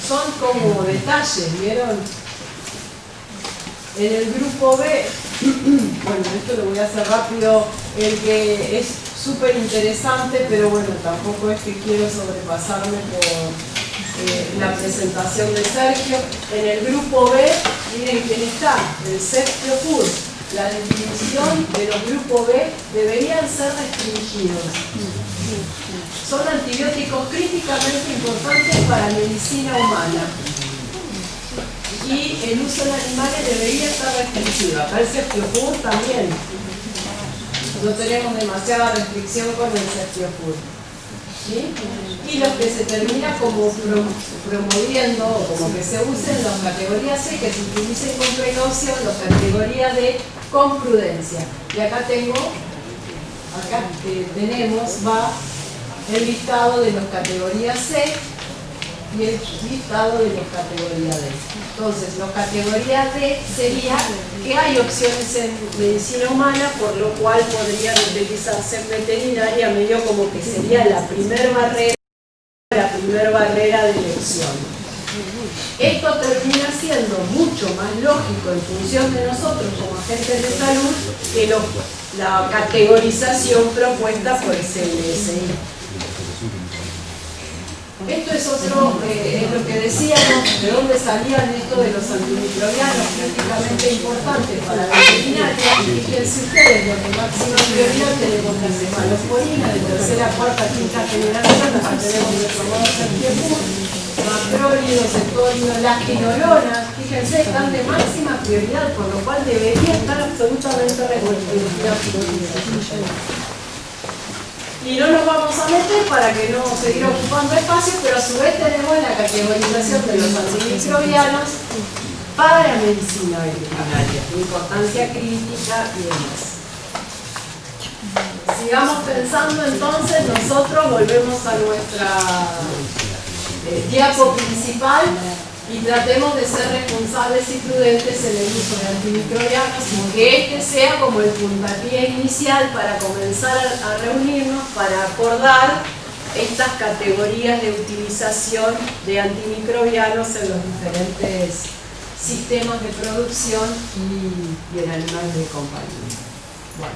Son como detalles, ¿vieron? En el grupo B, bueno, esto lo voy a hacer rápido, el que es súper interesante, pero bueno, tampoco es que quiero sobrepasarme por la presentación de Sergio. En el grupo B, miren quién está, el CEPTIOFUR. La definición de los grupos B deberían ser restringidos. Son antibióticos críticamente importantes para la medicina humana. Y el uso en animales debería estar restringido. Acá el CEPTIOFUR también. No tenemos demasiada restricción con el CEPTIOFUR. ¿sí? Y los que se termina como promoviendo, o como que se usen los categorías C, que se utilicen con precaución, los categorías D con prudencia. Y acá tenemos, va el listado de los categorías C y el listado de los categorías D. Entonces, los categorías D sería que hay opciones en medicina humana, por lo cual podrían utilizarse en veterinaria, medio como que sería la primera barrera de elección. Esto termina siendo mucho más lógico en función de nosotros como agentes de salud que la categorización propuesta por el CNSI. Esto es es lo que decíamos, de dónde salían esto de los antimicrobianos críticamente importantes para la veterinaria. Fíjense ustedes, lo que máxima prioridad tenemos la cefalosporina de tercera, cuarta, quinta generación, acá tenemos el famoso Sertiepur, macrólido, cetólido, las quinolonas, fíjense, están de máxima prioridad, por lo cual debería estar absolutamente reconocida. Y no nos vamos a meter para que no seguir ocupando espacio, pero a su vez tenemos la categorización de los antimicrobianos para medicina veterinaria, importancia crítica y demás. Sigamos pensando entonces, nosotros volvemos a nuestra diapo principal y tratemos de ser responsables y prudentes en el uso de antimicrobianos y que este sea como el puntapié inicial para comenzar a reunirnos para acordar estas categorías de utilización de antimicrobianos en los diferentes sistemas de producción y en animales de compañía. Bueno,